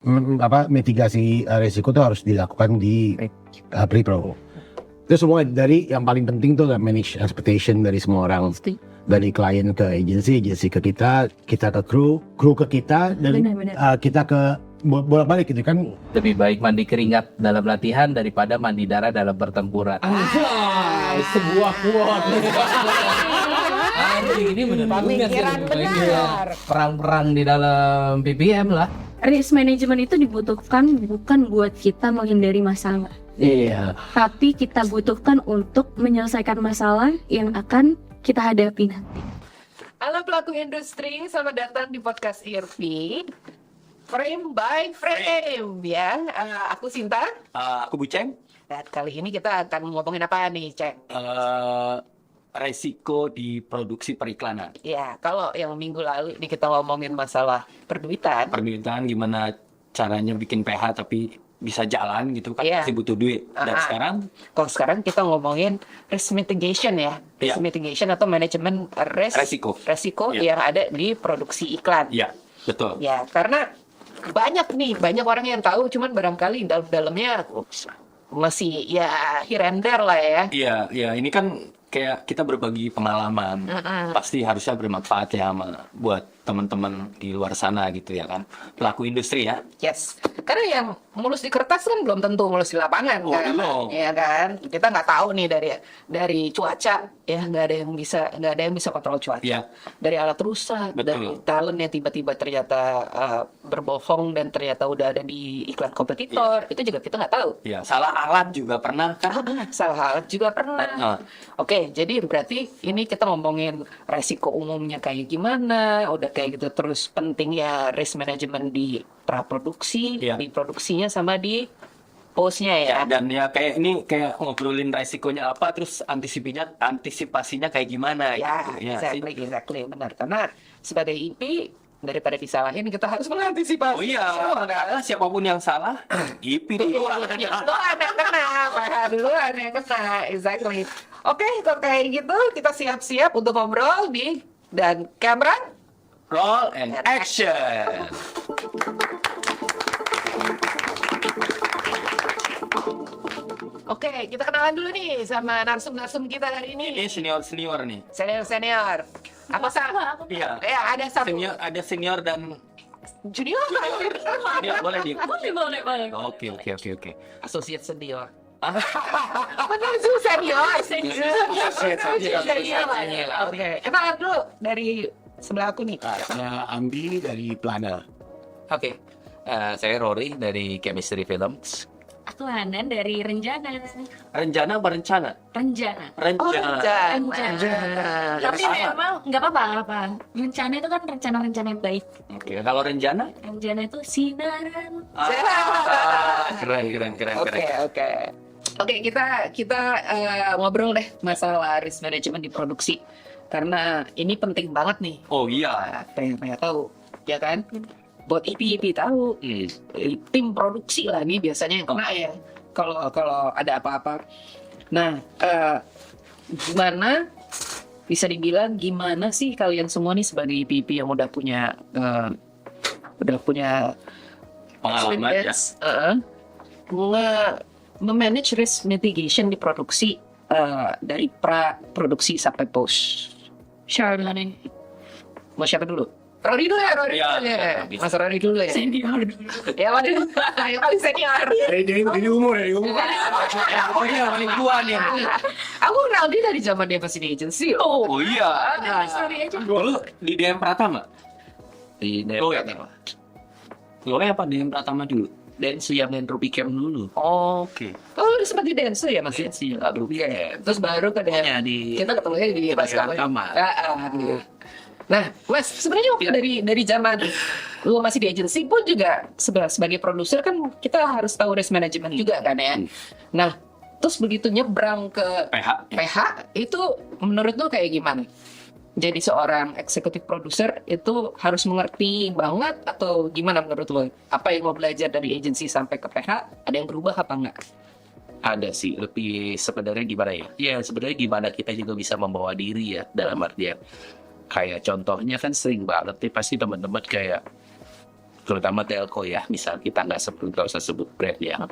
mitigasi resiko tuh harus dilakukan di pre-pro. Itu semua dari yang paling penting tuh manage expectation dari semua orang, dari klien ke agency ke kita ke kru ke kita, dan kita ke bolak-balik gitu kan. Lebih baik mandi keringat dalam latihan daripada mandi darah dalam pertempuran. Sebuah quote. Anjing, ini bener Pemikiran benar. Perang-perang di dalam PPM lah. Risk management itu dibutuhkan bukan buat kita menghindari masalah, Iya. tapi kita butuhkan untuk menyelesaikan masalah yang akan kita hadapi nanti. Halo pelaku industri, selamat datang di podcast IRP Frame by Frame ya. Aku Sinta. Aku Buceng. Dan kali ini kita akan ngomongin apa nih, Ceng? Resiko di produksi periklanan. Ya, kalau yang minggu lalu ini kita ngomongin masalah perduitan. Permintaan gimana caranya bikin PH tapi bisa jalan gitu kan, Iya. masih butuh duit. Dan sekarang Kalau sekarang kita ngomongin risk mitigation ya. Risk Iya. mitigation atau manajemen resiko Iya. yang ada di produksi iklan. ya betul. Ya, karena banyak orang yang tahu, cuman barangkali dalam-dalamnya masih ya here and there lah ya. Iya, ini kan kayak kita berbagi pengalaman. Pasti harusnya bermanfaat ya buat teman-teman di luar sana gitu ya kan. Pelaku industri ya. Yes, karena yang mulus di kertas kan belum tentu mulus di lapangan Oh, kan, belum. ya kan. Kita nggak tahu nih dari cuaca, ya nggak ada yang bisa kontrol cuaca. Iya. Dari alat rusak, Betul. dari talent yang tiba-tiba ternyata berbohong dan ternyata udah ada di iklan kompetitor, itu juga kita nggak tahu. Ya, salah alat juga pernah kan. Salah alat juga pernah. Oke, jadi berarti ini kita ngomongin resiko umumnya kayak gimana, udah kayak gitu, terus pentingnya risk management di praproduksi, Iya. di produksinya sama di postnya ya. Dan ya kayak ngobrolin resikonya apa, terus antisipasinya kayak gimana Ya, gitu. Ya, sih. exactly, benar. Karena sebagai IP daripada disalahin kita harus mengantisipasi. Oh iya, karena siapapun yang salah, IP duluan. Duluan yang kena, duluan yang kena, exactly. Oke, kalau kayak gitu kita siap-siap untuk ngobrol dan kamera. Roll and action. Oke, kita kenalan dulu nih sama narsum-narsum kita hari Ini ini. senior nih. Senior. Apa sama? Iya. Ya, ada satu Ada senior dan junior. ya, boleh di. Boleh. Oke. Associate senior. Benar sih senior. Oke, kenalan dulu dari sebelah aku nih. Saya Ambi dari Plana. Oke. Saya Rory dari Chemistry Films. Aku Hanan dari Renjana. Rencana apa rencana? Rencana. Tapi memang nggak apa-apa. Rencana itu kan rencana-rencana yang baik. Oke, kalau rencana? Rencana itu sinaran. Keren. Oke, kita ngobrol deh masalah risk management di produksi. Karena ini penting banget nih. Oh iya. Pengen tahu, ya kan? Buat IP tahu. Tim produksi lah nih biasanya yang kena ya. Kalau ada apa-apa. Nah, gimana sih kalian semua nih sebagai IP yang udah punya Pengalaman ya. Memanage risk mitigation di produksi dari pra-produksi sampai post. Sure nih. Mau siapa dulu? Rory dulu ya, Iya, Mas Rory dulu ya. Senior dulu. Ya, waduh, yang paling senior. Dari umur. Oh iya, paling tua nih. Aku kenal dia dari zaman dia masih di agency. Oh iya. Sorry aja. Dulu di DM Pratama. Di Oh ya. DPR. Lo apa DM Pratama dulu? Dance yang main Rubicam dulu. Oke. Oh, lu sempat di dance ya, Mas? Dance yang Rubicam. Terus baru ke dia. Ya, di Kita ketemunya di pas Pratama. Nah, Wes, sebenarnya waktu dari zaman lu masih di agency pun juga sebagai produser kan kita harus tahu risk management juga kan ya. Nah, terus begitu nyebrang ke PH itu menurut lu kayak gimana? Jadi seorang eksekutif produser itu harus mengerti banget atau gimana menurut lo? Apa yang lo belajar dari agency sampai ke PH, ada yang berubah apa enggak? Ada sih, lebih sebenarnya gimana ya? Ya sebenarnya gimana kita juga bisa membawa diri ya, dalam artian kayak contohnya kan sering banget nih pasti teman-teman kayak terutama telco ya, misal kita nggak usah sebut brand ya,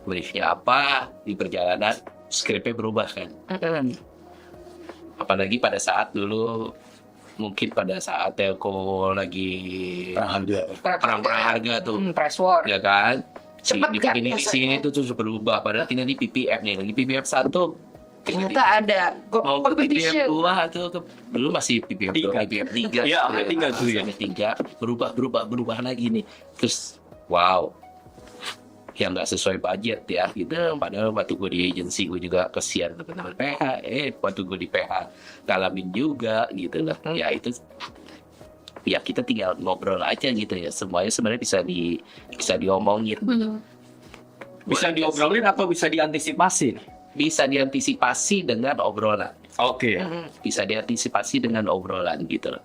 briefnya apa di perjalanan skripnya berubah kan. Apalagi pada saat dulu, mungkin pada saat telco lagi perang harga tuh, Price war. ya kan, si Cepet kan definisinya itu tuh berubah, padahal tinggal di PPF nih, lagi PPF 1 Ternyata ada mau ke PPF competition. 2 atau dulu masih PPF 2, PPF 3. Iya, tiga tuh ya. 3 berubah lagi nih. Terus wow. Yang nggak sesuai budget ya gitu. Padahal waktu gue di agency gue juga kesian teman-teman PH. Waktu gue di PH ngalamin juga gitu lah. Ya itu ya kita tinggal ngobrol aja gitu ya. Semuanya sebenarnya bisa diomongin. Bisa diobrolin atau bisa diantisipasi? Bisa diantisipasi dengan obrolan. Oke. Bisa diantisipasi dengan obrolan gitu loh.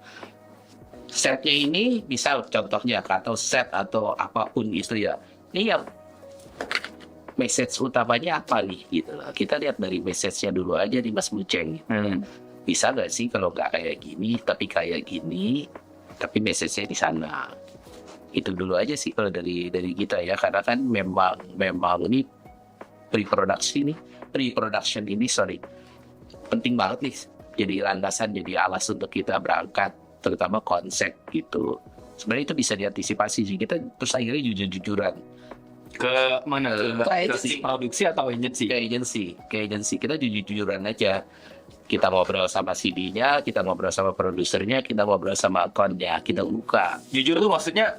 Setnya ini misal contohnya atau set atau apapun gitu ya. Ini yang message utamanya apa nih gitu loh. Kita lihat dari message-nya dulu aja nih Mas Buceng. Bisa nggak sih kalau nggak kayak gini tapi kayak gini, tapi message-nya di sana. Itu dulu aja sih kalau dari kita ya, karena kan memang ini pre-production ini penting banget nih, jadi landasan, jadi alas untuk kita berangkat, terutama konsep gitu. Sebenarnya itu bisa diantisipasi sih, kita terus akhirnya jujur-jujuran Ke mana? Ke si produksi atau agency? ke agency kita jujur-jujuran aja. Kita ngobrol sama CD-nya, kita ngobrol sama produsernya, kita ngobrol sama akunnya, kita buka. Jujur tuh maksudnya,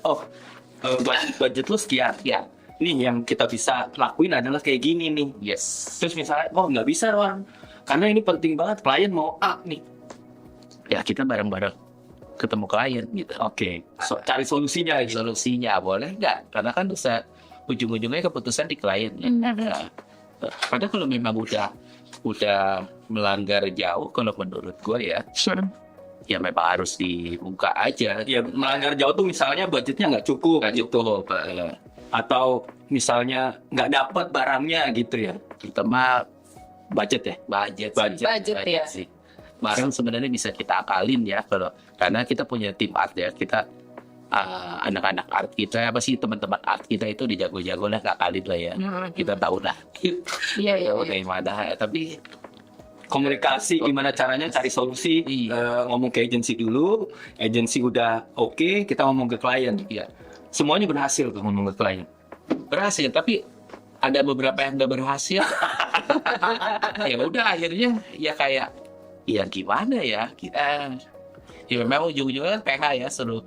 budget lu sekian. Ya, Nih yang kita bisa lakuin adalah kayak gini nih. yes. Terus misalnya, nggak bisa Wan, karena ini penting banget, klien mau A nih. Ya kita bareng-bareng ketemu klien gitu. Oke, cari solusinya gitu. Solusinya boleh nggak? Karena kan bisa ujung-ujungnya keputusan di klien. Ya. Nah, padahal kalau memang udah melanggar jauh, kalau menurut gue ya memang harus dibuka aja. Ya melanggar jauh tuh misalnya budgetnya nggak cukup, Nggak cukup. atau misalnya nggak dapat barangnya gitu ya. Kita mah Budget ya. Budget ya. sih. Barang sebenarnya bisa kita akalin ya, karena kita punya tim art ya, kita anak-anak art kita, apa sih teman-teman art kita itu dijago-jago lah, ngakalin lah ya. Kita tahu lah. Iya. Tahu dari mana. Tapi Komunikasi gimana caranya cari solusi. Iya. Ngomong ke agensi dulu, agensi udah oke, kita ngomong ke klien. ya Semuanya berhasil tuh ngomong ke klien. berhasil, tapi ada beberapa yang nggak berhasil. Ya udah akhirnya ya kayak ya gimana ya kita, ya memang ujung-ujungnya kan PH ya, suruh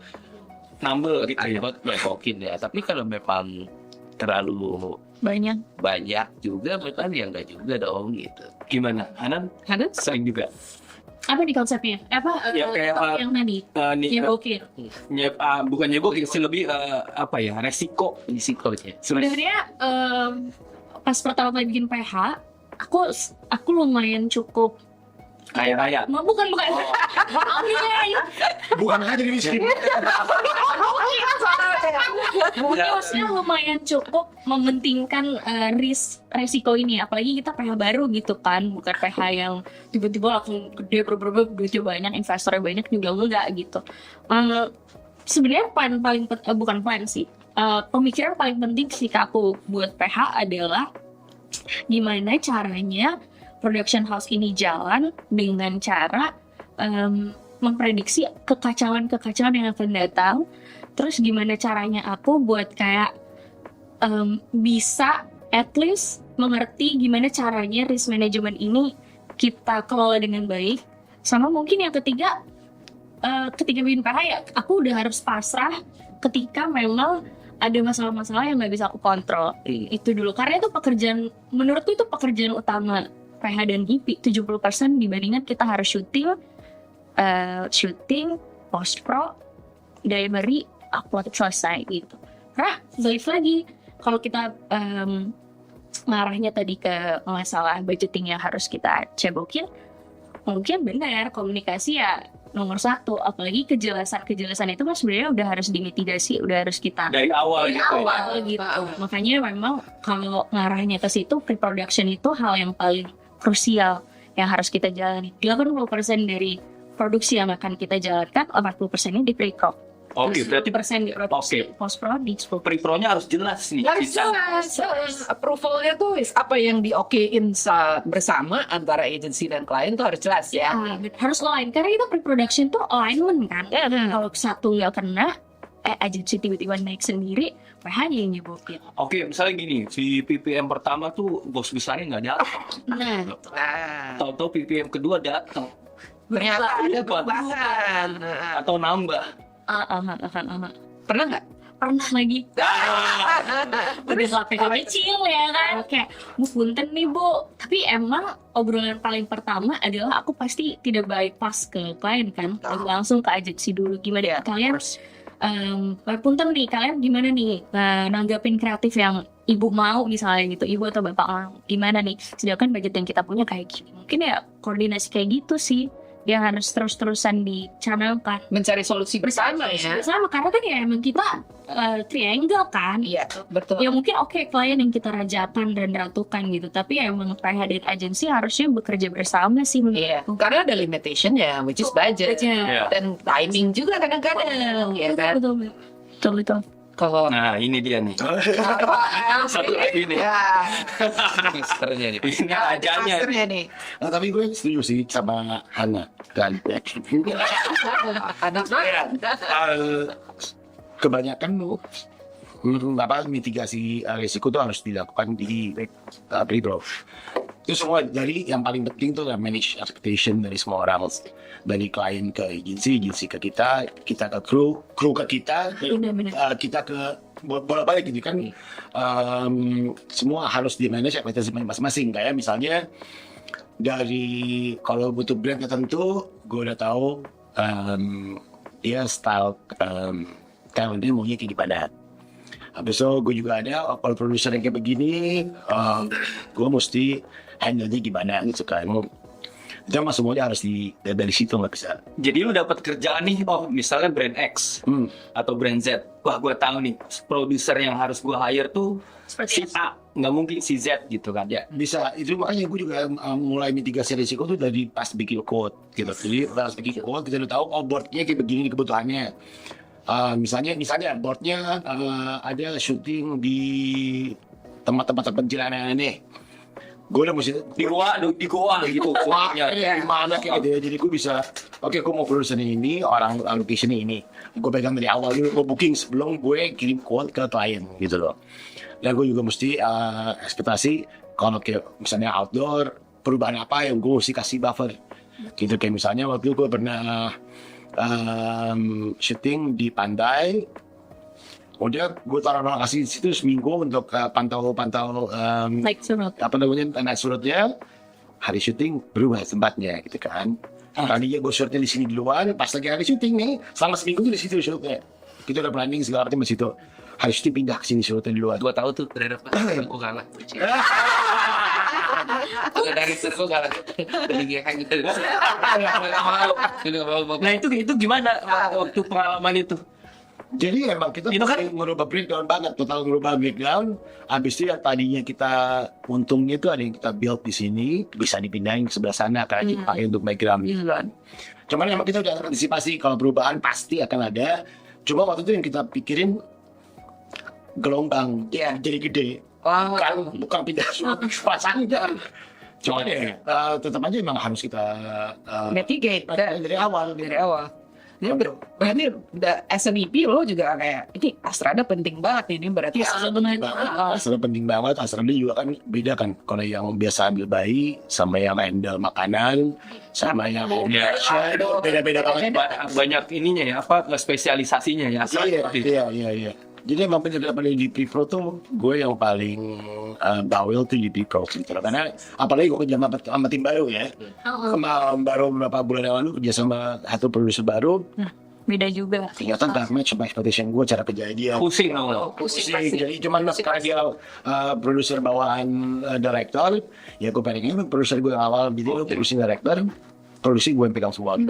Nambel gitu ya. ngepokin ya. Tapi kalau memang terlalu banyak. banyak juga memang ya nggak juga dong gitu. Gimana? Hanan Ada sering juga. Apa nih konsepnya? Ya, kayak, yang tadi? Nyebokin. Bukan nyebok sih, lebih resiko. Risikonya. Sebenarnya pas pertama kali bikin PH, aku lumayan cukup. Kaya raya. Bukan. Bukan aja jadi miskin. Maksudnya lumayan cukup mementingkan resiko ini, apalagi kita PH baru gitu kan, bukan PH yang tiba-tiba langsung gede, duitnya banyak, investornya banyak juga enggak gitu. Sebenarnya pemikiran paling penting sih aku buat PH adalah gimana caranya production house ini jalan dengan cara memprediksi kekacauan yang akan datang. Terus gimana caranya aku buat kayak bisa at least mengerti gimana caranya risk management ini kita kelola dengan baik. Sama mungkin yang ketiga, ketika bikin PH ya aku udah harus pasrah ketika memang ada masalah-masalah yang nggak bisa aku kontrol. Itu dulu, karena itu menurutku itu pekerjaan utama PH dan GP. 70% dibandingkan kita harus syuting, post pro, delivery, upload, selesai gitu. Karena balik lagi, kalau kita ngarahnya tadi ke masalah budgeting yang harus kita cebokin, mungkin benar komunikasi ya nomor satu. Apalagi kejelasan itu kan sebenarnya udah harus dimitigasi, udah harus kita Dari awal dari gitu. awal gitu. Makanya memang kalau ngarahnya ke situ, pre-production itu hal yang paling krusial yang harus kita jalani. 80% dari produksi yang akan kita jalankan, 40%-nya di pre-prod. Oke, berarti 10% diproduksi post produksi. pre-pro-nya harus jelas nih. Harus Sisa- jelas. Approvalnya tuh apa yang di-okein bersama antara agency dan klien tuh harus jelas ya. Harus align karena kita pre-production tuh alignment kan. Kalau satu nggak kena, agency tiba-tiba naik sendiri, PH-nya yang nyebutin. Oke, misalnya gini, si PPM pertama tuh bos besarnya nggak datang. Nah, Nah, Tahu-tahu PPM kedua datang ternyata ada Buat- perubahan. atau nambah. Pernah nggak? pernah lagi. Udah sampai kecil ya kan. Kayak, Bu punten nih Bu. Tapi emang obrolan paling pertama adalah aku pasti tidak bypass ke klien kan. Langsung ke agensi dulu. Gimana kalian? Punten nih, kalian gimana nih nanggapin kreatif yang ibu mau misalnya gitu, ibu atau bapak mau gimana nih, sedangkan budget yang kita punya kayak gini. Mungkin ya koordinasi kayak gitu sih yang harus terus-terusan dicanangkan Mencari solusi bersama ya. bersama, karena kan ya emang kita triangle kan. Iya, betul. Ya mungkin oke, klien yang kita rajakan dan ratukan gitu, tapi ya emang PH dan agensi harusnya bekerja bersama sih menurut Iya, aku. karena ada limitation ya, which is budget. Budget. Dan timing juga kadang-kadang, ya kan. Betul. Kalau Nah, ini dia nih. Satu lagi nih. ya, Masternya nih. Ini ajanya. masternya nih. Nah, tapi gue setuju sih sama Hana dan Anak-anak. kebanyakan tuh mitigasi risiko tuh harus dilakukan di pre-pro. Itu semua dari yang paling penting tuh manage expectation dari semua orang, dari klien ke agensi ke kita ke kru ke kita, Benar-benar. kita ke bolak-balik gitu kan. Semua harus di manage expectation masing-masing. Kayak misalnya dari kalau butuh brand tertentu, gue udah tahu dia style talentnya maunya kayak gimana. Habis itu gue juga ada kalau produser yang kayak begini, gue mesti handle-nya gimana gitu kan. Itu mah semuanya harus dari situ, nggak bisa. Jadi lu dapat kerjaan nih, oh misalnya brand X atau brand Z. Wah, gue tahu nih, produser yang harus gue hire tuh si A, nggak mungkin si Z gitu kan ya. Bisa, itu makanya gue juga mulai mitigasi risiko tuh dari pas bikin code gitu. Jadi pas bikin code kita udah tahu oh boardnya kayak begini kebutuhannya. Misalnya boardnya ada syuting di tempat-tempat terpencil aneh-aneh. Gue udah mesti Di goa gitu. wah Ya. gimana kayak gitu ya. Jadi gue bisa oke, gue mau produsen ini, orang location ini. Gue pegang dari awal dulu, gue booking sebelum gue kirim quote ke klien gitu loh. Dan gue juga mesti ekspektasi kalau kayak misalnya outdoor, perubahan apa yang gue mesti kasih buffer gitu. Kayak misalnya waktu itu gue pernah syuting di pantai, udah gue taruh lokasi di situ seminggu untuk pantau Like surut. apa namanya tanah surutnya. Hari syuting berubah tempatnya gitu kan. Tadinya gue shootnya di sini duluan, pas lagi hari syuting nih selama seminggu tuh di situ shootnya. Kita udah planning segala macam di situ. Hari syuting pindah ke sini shootnya duluan. Gua tahu tuh dari apa? Aku kalah. Dari aku kalah. Dari GH gitu. Nah itu gimana waktu pengalaman itu? Jadi emang kita Itu kan- ngerubah breakdown banget, total ngerubah breakdown. Habis itu yang tadinya kita untungnya itu ada yang kita build di sini bisa dipindahin ke sebelah sana karena dipakai untuk background gitu kan. Cuman emang kita udah antisipasi kalau perubahan pasti akan ada. Cuma waktu itu yang kita pikirin gelombang jadi gede. Bukan pindah pasangnya. Cuma ya tetap aja emang harus kita Mitigate dari awal. dari awal. Ini berarti as an EP lo juga kayak ini Astrada penting banget ini berarti. Asal penting banget, Astrada juga kan beda kan. Kalau yang biasa ambil bayi sama yang handle makanan sama yang beda-beda banget. Banyak ininya ya, apa spesialisasinya ya. Iya. Jadi emang benar-benar di pre-pro tuh gue yang paling bawel tuh di pre-pro gitu. Karena apalagi gue kerja sama tim baru ya. Kemarin baru beberapa bulan yang lalu kerja sama satu produser baru. Beda juga. Ternyata nggak match sama expectation gue cara kerja dia. Pusing dong. Pusing. Jadi cuman sekarang dia produser bawahan director, ya gue pengennya produser gue yang awal gitu, produser director, produksi gue yang pegang semua.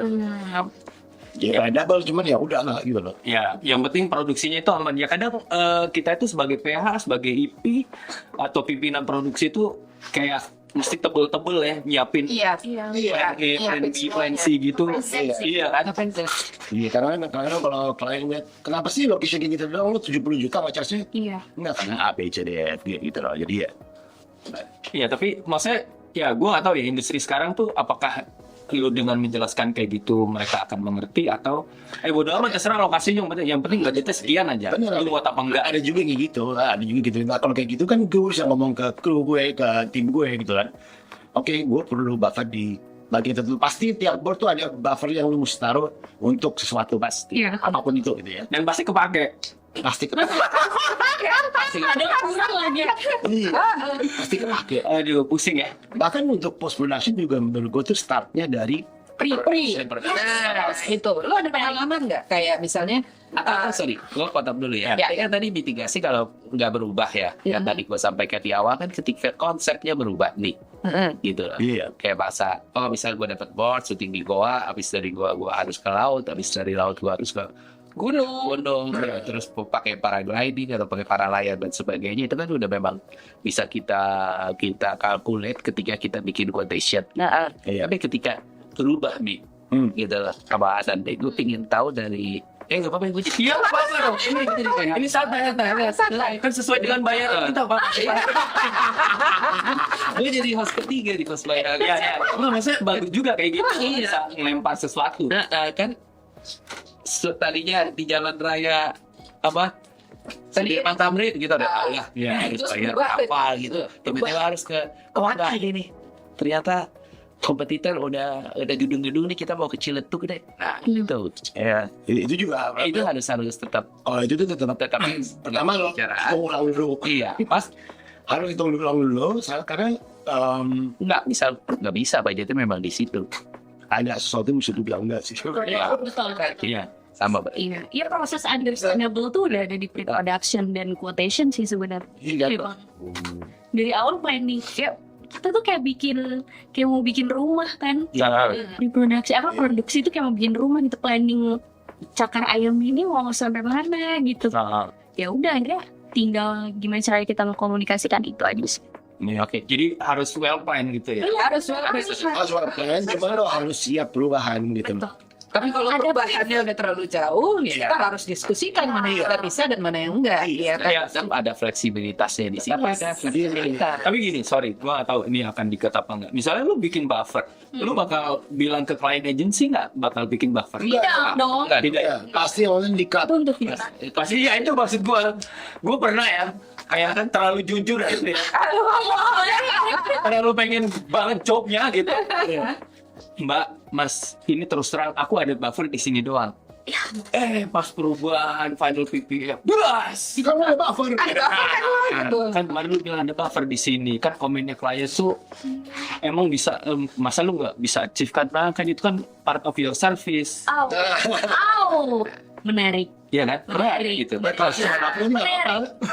Ya double cuman ya udah lah gitu loh. Ya, yang penting produksinya itu aman. Ya kadang kita itu sebagai PH, sebagai IP atau pimpinan produksi itu kayak mesti tebel-tebel ya nyiapin Iya. plan B, plan C gitu. Iya kan? Iya, karena kalau klien lihat, kenapa sih location kayak gitu doang, lu 70 juta mau charge-nya? Iya. Enggak, karena A, B, C, D, F, G gitu loh. Jadi ya, Iya, tapi maksudnya ya gue nggak tahu ya industri sekarang tuh apakah lu dengan menjelaskan kayak gitu mereka akan mengerti atau bodo amat terserah lokasinya yang penting budgetnya sekian aja. Bener. Lu buat apa enggak? ada juga yang kayak gitu, ada juga gitu. Nah, kalau kayak gitu kan gue bisa ngomong ke kru gue, ke tim gue gitu kan. Oke, gue perlu buffer di bagian tertentu. Pasti tiap board tuh ada buffer yang lu mesti taruh untuk sesuatu pasti. Iya. Apapun itu gitu ya. Dan pasti kepake. Pasti Ada kurang lagi. Iya, pasti kepake. Aduh, pusing ya. Bahkan untuk post production juga menurut gue tuh startnya dari Pri. Nah, itu. Lo ada pengalaman nggak? Kayak misalnya, Sorry, gue potong dulu ya. Ya. Kan tadi mitigasi kalau nggak berubah ya. Yang tadi gue sampaikan di awal kan ketika konsepnya berubah nih. Gitu loh. Iya. Kayak bahasa, misal gue dapat board, syuting di Goa, habis dari Goa gue harus ke laut, habis dari laut gue harus ke gunung, terus pakai paragliding atau pakai paralayar dan sebagainya, itu kan udah memang bisa kita calculate ketika kita bikin quotation. Nah, Iya. tapi ketika berubah nih, gitu loh, kebahasan deh, gue pingin tahu dari nggak apa-apa gue jadi Iya, apa dong? Ini santai. Kan sesuai dengan bayaran kita, Pak. gue jadi host ketiga di host bayar. Ya. Maksudnya bagus juga kayak gitu. Bisa ngelempar sesuatu. Nah, kan tadinya di jalan raya apa Sudirman Tamrin gitu ada lah Iya. harus Terus bayar berubah, apa gitu, tiba-tiba harus ke mana ini ternyata kompetitor udah gedung-gedung nih, kita mau ke Ciletuk deh. Nah itu Ya, itu juga. itu harus tetap Oh, itu tuh tetap pertama lo Bicara. ulang dulu. iya pas Harus hitung dulu karena nggak bisa budgetnya memang di situ. ada sesuatu yang mesti dibilang enggak sih. Betul. Iya sama Mbak. Iya, iya proses understandable tuh udah ada di pre-production dan quotation sih sebenarnya. Iya. Memang. Dari awal planning, kayak kita tuh kayak mau bikin rumah kan. Pre-production, produksi itu kayak mau bikin rumah gitu, planning cakar ayam ini mau sampai mana gitu. Ya udah, akhirnya tinggal gimana cara kita mengkomunikasikan itu aja sih. Oke. Jadi harus well plan gitu ya. harus Harus plan, cuma lo harus siap perubahan gitu. Betul. tapi kalau perubahannya udah terlalu jauh, ya kita harus diskusikan mana yang kita bisa dan mana yang enggak. Iya kan? Iya, tetap ada fleksibilitasnya di sini. Tapi ada fleksibilitas. Tapi gini, sorry, gua nggak tahu ini akan dikat apa enggak. Misalnya lu bikin buffer, lu bakal bilang ke client agency nggak bakal bikin buffer? Tidak dong. Tidak. Ya, pasti orang di-cut. Itu untuk kita. Pasti ya itu maksud gua. Gua pernah ya, kayak kan terlalu jujur gitu ya. Terlalu pengen banget jobnya gitu. Mbak, Mas, ini terus terang aku ada buffer di sini doang. Pas perubahan final VP, blas. Kamu ada buffer. Kan kemarin lu bilang ada buffer di sini. Kan komennya klien tuh emang bisa, masa lu nggak bisa achieve kan? Nah, kan itu kan part of your service. Menarik. Iya kan? Menarik. Gitu.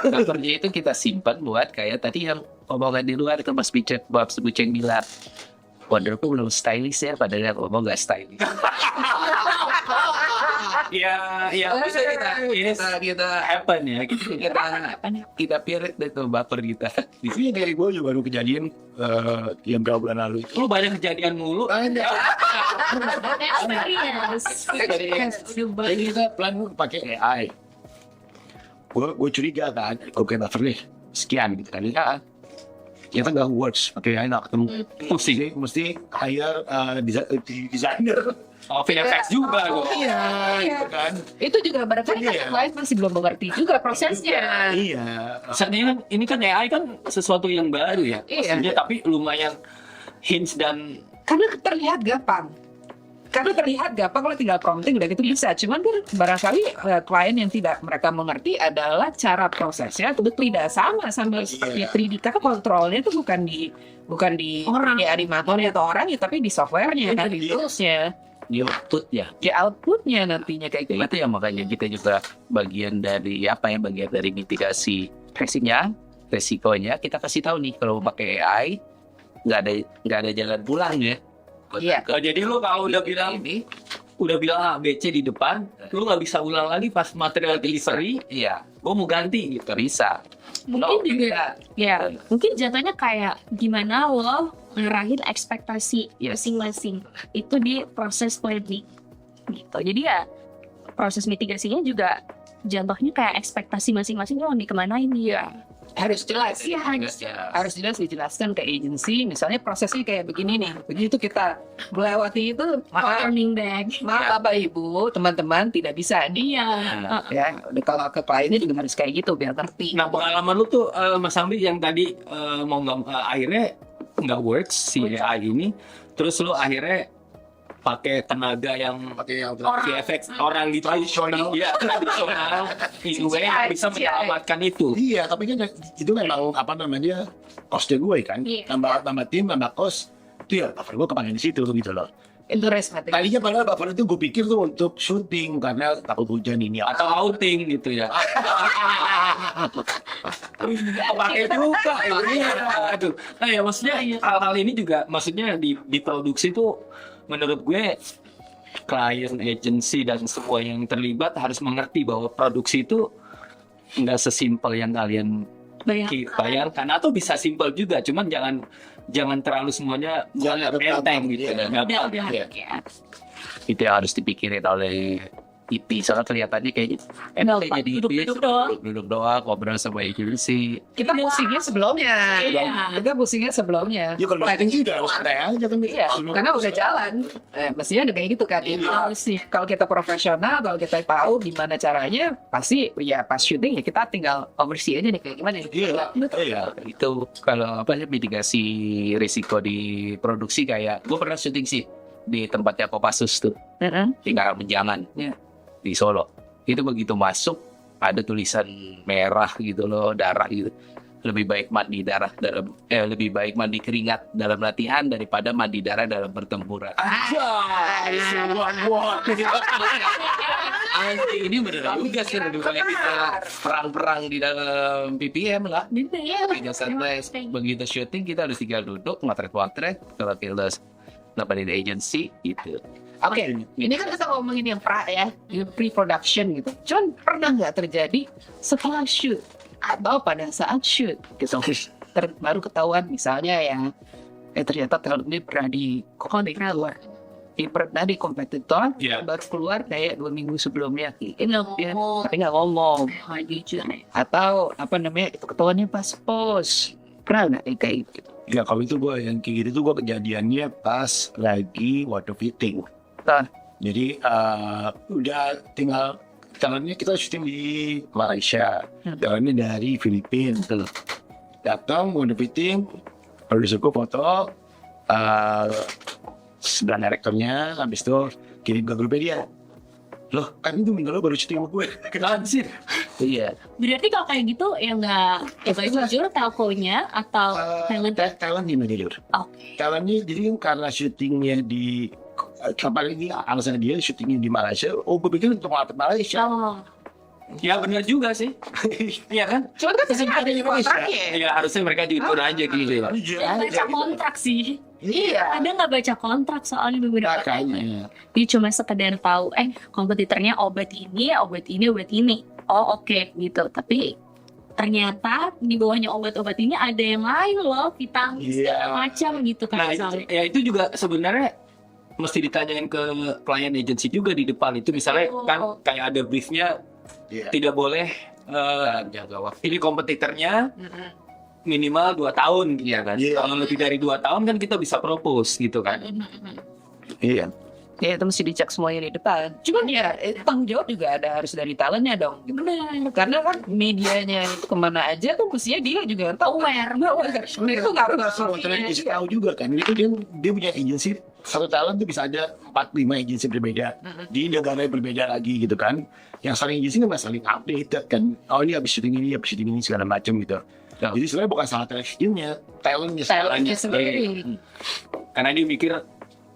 Buffernya itu kita simpan buat kayak tadi yang omongan di luar itu Mas Buceng bilang wardrobe belum stylish ya, padahal yang ngomong nggak stylish. Iya, bisa kita happen ya. Gitu. Kita period itu buffer kita. Di sini dari gue juga baru kejadian yang berapa bulan lalu itu. Lu banyak kejadian mulu. Jadi kita plan pakai AI. Gue curiga kan, gue pakai buffer nih sekian gitu kan. Ya, ternyata nggak works pakai AI nggak ketemu. Mesti hire designer. Oh, VFX juga gua. Iya. Gitu kan. Itu juga barangkali kan klien masih belum mengerti juga prosesnya. Iya. Saatnya kan ini kan AI kan sesuatu yang baru ya. Iya. Maksudnya, tapi lumayan hints dan Karena terlihat gampang. Kalau tinggal prompting udah gitu bisa. Cuman kan barangkali klien yang tidak mereka mengerti adalah cara prosesnya itu tidak sama seperti 3D. Karena kontrolnya itu bukan di Orang. di animatornya atau orang ya, tapi di softwarenya kan, di toolsnya, Di outputnya. di outputnya nantinya kayak gitu. Itu ya makanya kita juga bagian dari mitigasi resikonya kita kasih tahu nih kalau pakai AI nggak ada jalan pulang ya. Iya. jadi lu kalau udah bilang A, B, C di depan, lu nggak bisa ulang lagi pas material delivery. Iya, Gua mau ganti gitu. nggak bisa. mungkin No, juga ya mungkin jatuhnya kayak gimana lo ngarahin ekspektasi masing-masing itu di proses planning gitu. Jadi ya proses mitigasinya juga jatuhnya kayak ekspektasi masing-masing lo dikemanain ya. Harus jelas. Iya, harus Harus jelas dijelaskan ke agensi. Misalnya prosesnya kayak begini nih. Begitu kita melewati itu, maaf, turning back. maaf Bapak Ibu, teman-teman tidak bisa nih. Iya. Ya, udah kalau ke kliennya juga harus kayak gitu biar ngerti. Nah pengalaman lu tuh Mas Amri yang tadi mau nggak akhirnya nggak works si AI ini, terus lu akhirnya pakai tenaga yang VFX orang gitu, iya tradisional, in a way yang bisa menyelamatkan itu. Iya, tapi kan itu memang apa namanya costnya gue kan, Iya. tambah tim, tambah cost, itu ya buffer gue kepake di situ gitu loh. Itu resmetik. Tadinya padahal buffer itu gue pikir tuh untuk syuting karena takut hujan ini Atau outing gitu ya. Pakai juga ini. Aduh. Nah ya maksudnya hal-hal ini juga maksudnya di produksi tuh menurut gue klien, agency dan semua yang terlibat harus mengerti bahwa produksi itu nggak sesimpel yang kalian bayangkan, atau bisa simpel juga, cuman jangan terlalu semuanya enteng gitu. Udah, Iya. ya. Itu yang harus dipikirin oleh IP, soalnya kelihatannya kayaknya enak kayak jadi IP duduk doang ngobrol sama agency. Kita pusingnya sebelumnya. Iya. Kita pusingnya sebelumnya. Ya kalau lighting sih udah santai aja kan. Iya, karena udah jalan. Mestinya udah kayak gitu kan. Kalau kita profesional, kalau kita tahu gimana caranya, pasti ya pas syuting ya kita tinggal oversee aja nih kayak gimana. Iya. Itu kalau apa ya, mitigasi risiko di produksi, kayak gue pernah syuting sih di tempatnya Kopassus tuh, tinggal menjangan di Solo. Itu begitu masuk ada tulisan merah gitu loh, darah gitu. Lebih baik mandi darah lebih baik mandi keringat dalam latihan daripada mandi darah dalam pertempuran. Anjing, ini beneran juga sih, lebih baik kita perang-perang di dalam PPM lah. Tidak santai. Begitu syuting kita harus tinggal duduk motret-motret kalau kita dapat di agency gitu. Oke, ini kan kita ngomongin yang pre-production gitu. Cuman pernah nggak terjadi setelah shoot atau pada saat shoot gitu, baru ketahuan misalnya ya, ternyata tahun ini pernah di keluar, pernah di kompetitor, baru keluar kayak 2 minggu sebelumnya, tapi nggak ngomong, atau apa namanya itu ketahuannya pas post, pernah nggak kayak gitu? Ya kalau itu gue yang kayak gitu tuh gue kejadiannya pas lagi water fitting. Jadi udah tinggal talentnya kita syuting di Malaysia, talentnya dari Filipina. Datang water fitting, produserku foto, sebelah direkturnya, habis itu kirim ke grupnya dia. Loh, kan itu minggu lalu baru syuting sama gue. Anjir. Iya. Berarti kalau kayak gitu ya nggak jujur teleponnya atau Talentnya jujur. Oke. Talentnya jadi kan karena syutingnya di kapal ini, alasan dia syutingnya di Malaysia. Oh, gue pikir untuk ngelatih Malaysia. Oh. Ya benar juga sih. Iya kan? Cuman kan bisa ada di kontraknya. Ya harusnya mereka diatur aja gitu ya. Baca kontrak sih. Iya. Ada nggak baca kontrak soalnya beberapa Makanya. dia cuma sekedar tahu kompetitornya obat ini. Oh oke gitu. Tapi ternyata di bawahnya obat-obat ini ada yang lain loh, vitamin segala macam gitu kan. Nah itu juga sebenarnya mesti ditanyain ke klien agency juga di depan itu, misalnya kan kayak ada briefnya, tidak boleh Jaga waktu. ini kompetitornya minimal 2 tahun gitu kan. Kalau lebih dari 2 tahun kan kita bisa propose gitu kan. Iya. Ya itu mesti dicek semuanya di depan. Cuman ya tanggung jawab juga ada, harus dari talentnya dong. Benar. Karena kan medianya itu kemana aja tuh mestinya dia juga tahu. Aware. Itu nggak harus Semua talent agency tahu juga kan. Itu dia punya agency, satu talent tuh bisa ada 4-5 agency berbeda di negara yang berbeda lagi gitu kan. Yang saling agency nggak saling update kan. Oh ini habis syuting ini segala macam gitu. Jadi sebenarnya bukan salah talentnya sendiri. Karena dia mikir,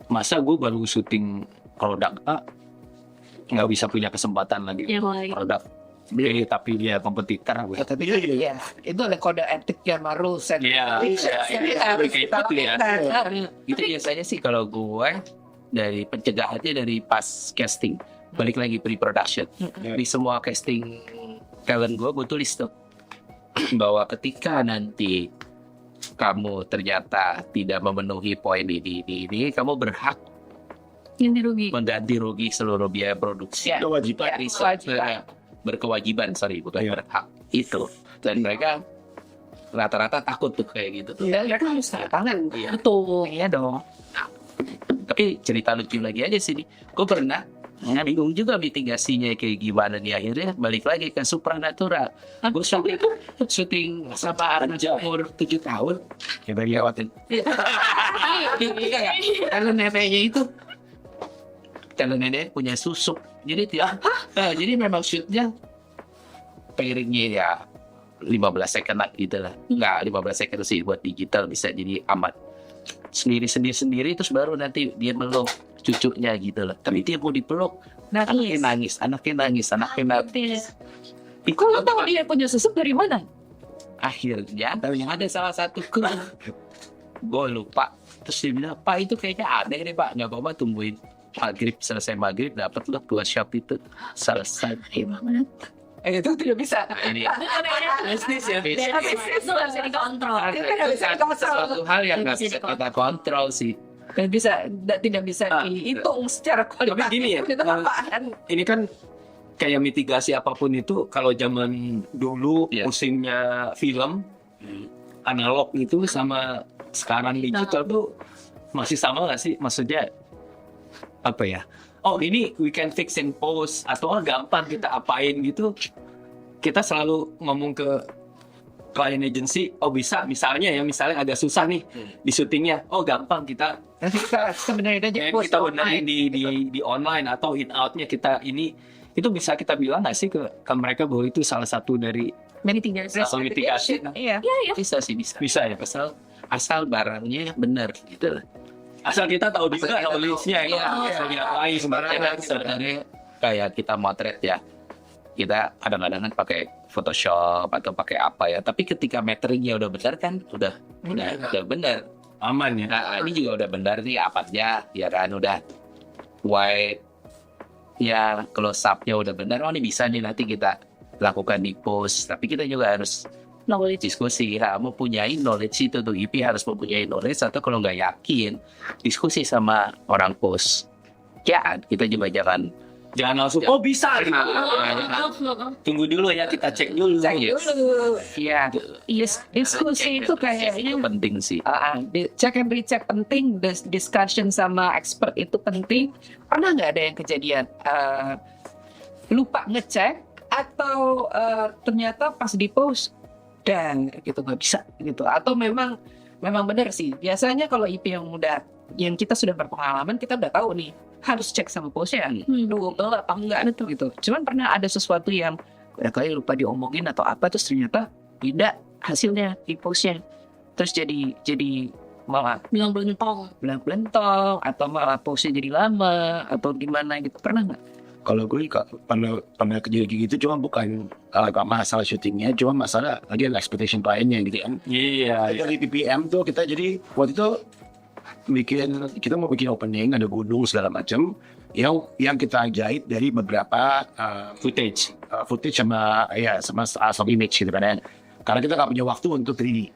masa gue baru syuting produk A nggak bisa punya kesempatan lagi Yang lain. produk B tapi dia kompetitor gue. Tapi Iya, itu ada kode etik yang rules. Iya, Harus kayak kita gitu ya. lakukan. Itu biasanya sih kalau gue dari pencegahannya dari pas casting, balik lagi pre-production. Di semua casting talent gue tulis tuh bahwa ketika nanti kamu ternyata tidak memenuhi poin ini, kamu berhak Ganti rugi. mengganti rugi seluruh biaya produksi. Ya. Kewajiban. Dari kewajiban. berkewajiban, bukan berhak. Itu. Dan mereka rata-rata takut tuh kayak gitu tuh. Dan mereka harus tanda tangan. Iya. Betul. Iya dong. Nah, tapi cerita lucu lagi aja sih nih. Gue pernah bingung juga mitigasinya kayak gimana nih, akhirnya balik lagi ke supranatural. Gue syuting sama anak umur 7 tahun. Kita lewatin. Karena neneknya itu, karena nenek punya susuk. Jadi jadi memang shootnya pairingnya ya 15 second lah gitu lah. Nggak 15 second sih, buat digital bisa jadi amat sendiri terus baru nanti dia meluk cucunya gitu loh. Tapi dia mau dipeluk, anaknya nangis. Kalau tahu dia punya susuk dari mana? Akhirnya ada salah satu kru, gue lupa. Terus dia bilang, Pak itu kayaknya aneh deh Pak, nggak apa-apa tungguin maghrib, selesai maghrib dapat loh 2 shot itu selesai. Banget. Itu tidak bisa. Ini Bisnis ya. Itu nggak bisa dikontrol. Itu kan nggak bisa dikontrol. sesuatu hal yang nggak bisa kita kontrol sih. Dan tidak bisa dihitung secara kualitas. Tapi gini ya, Itu apaan? Ini kan kayak mitigasi apapun itu, kalau zaman dulu Iya. musimnya film analog itu sama sekarang digital tuh masih sama nggak sih? Maksudnya apa ya? Oh ini we can fix in post, atau gampang kita apain gitu. Kita selalu ngomong ke client agency, oh bisa, misalnya agak susah nih di syutingnya, oh gampang kita Nanti kita sebenarnya aja post kita online. benerin di online, atau in outnya kita ini, itu bisa kita bilang nggak sih ke mereka bahwa itu salah satu dari Mitigasi. Asal mitigasi. Iya. Bisa sih bisa. bisa ya, Asal barangnya benar gitu lah. asal kita tahu juga Asal kita knowledge-nya tahu. ya, Iya. bisa diapain sebenarnya. Sebenarnya kayak kita motret ya, kita kadang-kadang kan pakai Photoshop atau pakai apa ya, tapi ketika metringnya udah benar kan udah benar. Aman ya. Nah, ini juga udah benar nih apanya, ya kan udah wide, ya close up-nya udah benar. Oh ini bisa nih nanti kita lakukan di post. Tapi kita juga harus diskusi, mempunyai knowledge itu tuh. IP harus mempunyai knowledge, atau kalau nggak yakin diskusi sama orang post. Ya kita juga jangan Jangan langsung, oh bisa. Tunggu dulu ya, kita cek dulu. Dulu. Iya, Diskusi itu kayaknya penting sih. check and recheck penting, discussion sama expert itu penting. Pernah nggak ada yang kejadian lupa ngecek atau ternyata pas di post dan gitu nggak bisa gitu, atau memang benar sih biasanya kalau IP yang kita sudah berpengalaman, kita udah tahu nih harus cek sama postnya double apa enggak gitu. Cuman pernah ada sesuatu yang kali lupa diomongin atau apa, terus ternyata tidak hasilnya di postnya, terus jadi malah Bilang belentong. belentong atau malah postnya jadi lama atau gimana gitu. Pernah nggak? Kalau gue pernah kejadian kayak gitu, cuma bukan masalah syutingnya, cuma masalah lagi expectation kliennya gitu kan. Iya. Dari PPM tuh kita jadi waktu itu kita mau bikin opening, ada gunung segala macam yang kita jahit dari beberapa Footage. footage sama stock image gitu kan ya. Karena kita nggak punya waktu untuk 3D.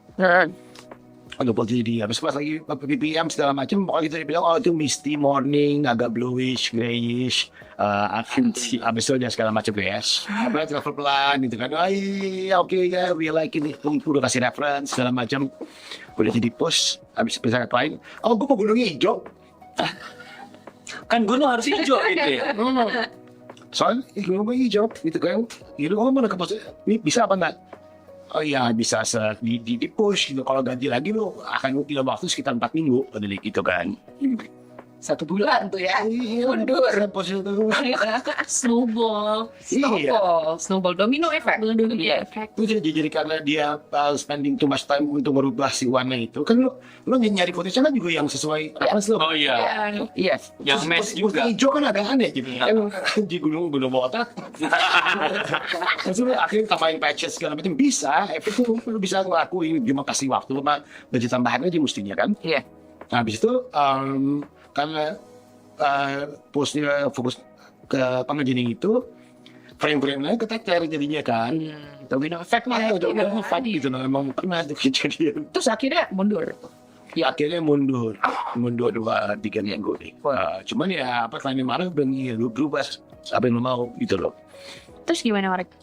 Untuk full 3D. Habis pas lagi PPM segala macam, pokoknya kita bilang oh itu misty morning, agak bluish, grayish, habis itu ada segala macam guys. Apa travel pelan gitu kan. Oh iya oke ya, we like ini. Udah kasih reference segala macam. Udah jadi post, habis bisa ke klien. Oh gue mau gunung hijau. Kan gunung harus hijau gitu ya. Soalnya gunung hijau gitu kan. Gitu oh mana ke post ini bisa apa enggak? Oh iya bisa di push gitu. Kalau ganti lagi lo akan dalam waktu sekitar 4 minggu gitu kan. 1 bulan tuh ya. Mundur post itu. Snowball. Snowball domino effect. Domino Iya. effect. Itu jadi karena dia spending too much time untuk merubah si warna itu kan lo nyari footage kan juga yang sesuai reference lo. Oh iya. Iya. Yang match juga. Hijau kan agak aneh gitu kan di gunung botak. Terus lo akhirnya tambahin patches segala macam bisa. Itu lo bisa ngelakuin, cuma kasih waktu sama budget tambahan aja mestinya kan. Iya. Nah, habis itu karena postnya fokus ke pengajian itu, frame-frame lain keteter jadinya kan. Domino effect-nya. Udah gitu nah, emang pernah tuh kejadian. Terus akhirnya mundur. Ya akhirnya mundur 2-3 minggu nih. Cuman ya apa selain marah berubah apa yang lo mau gitu loh. Terus gimana Marek?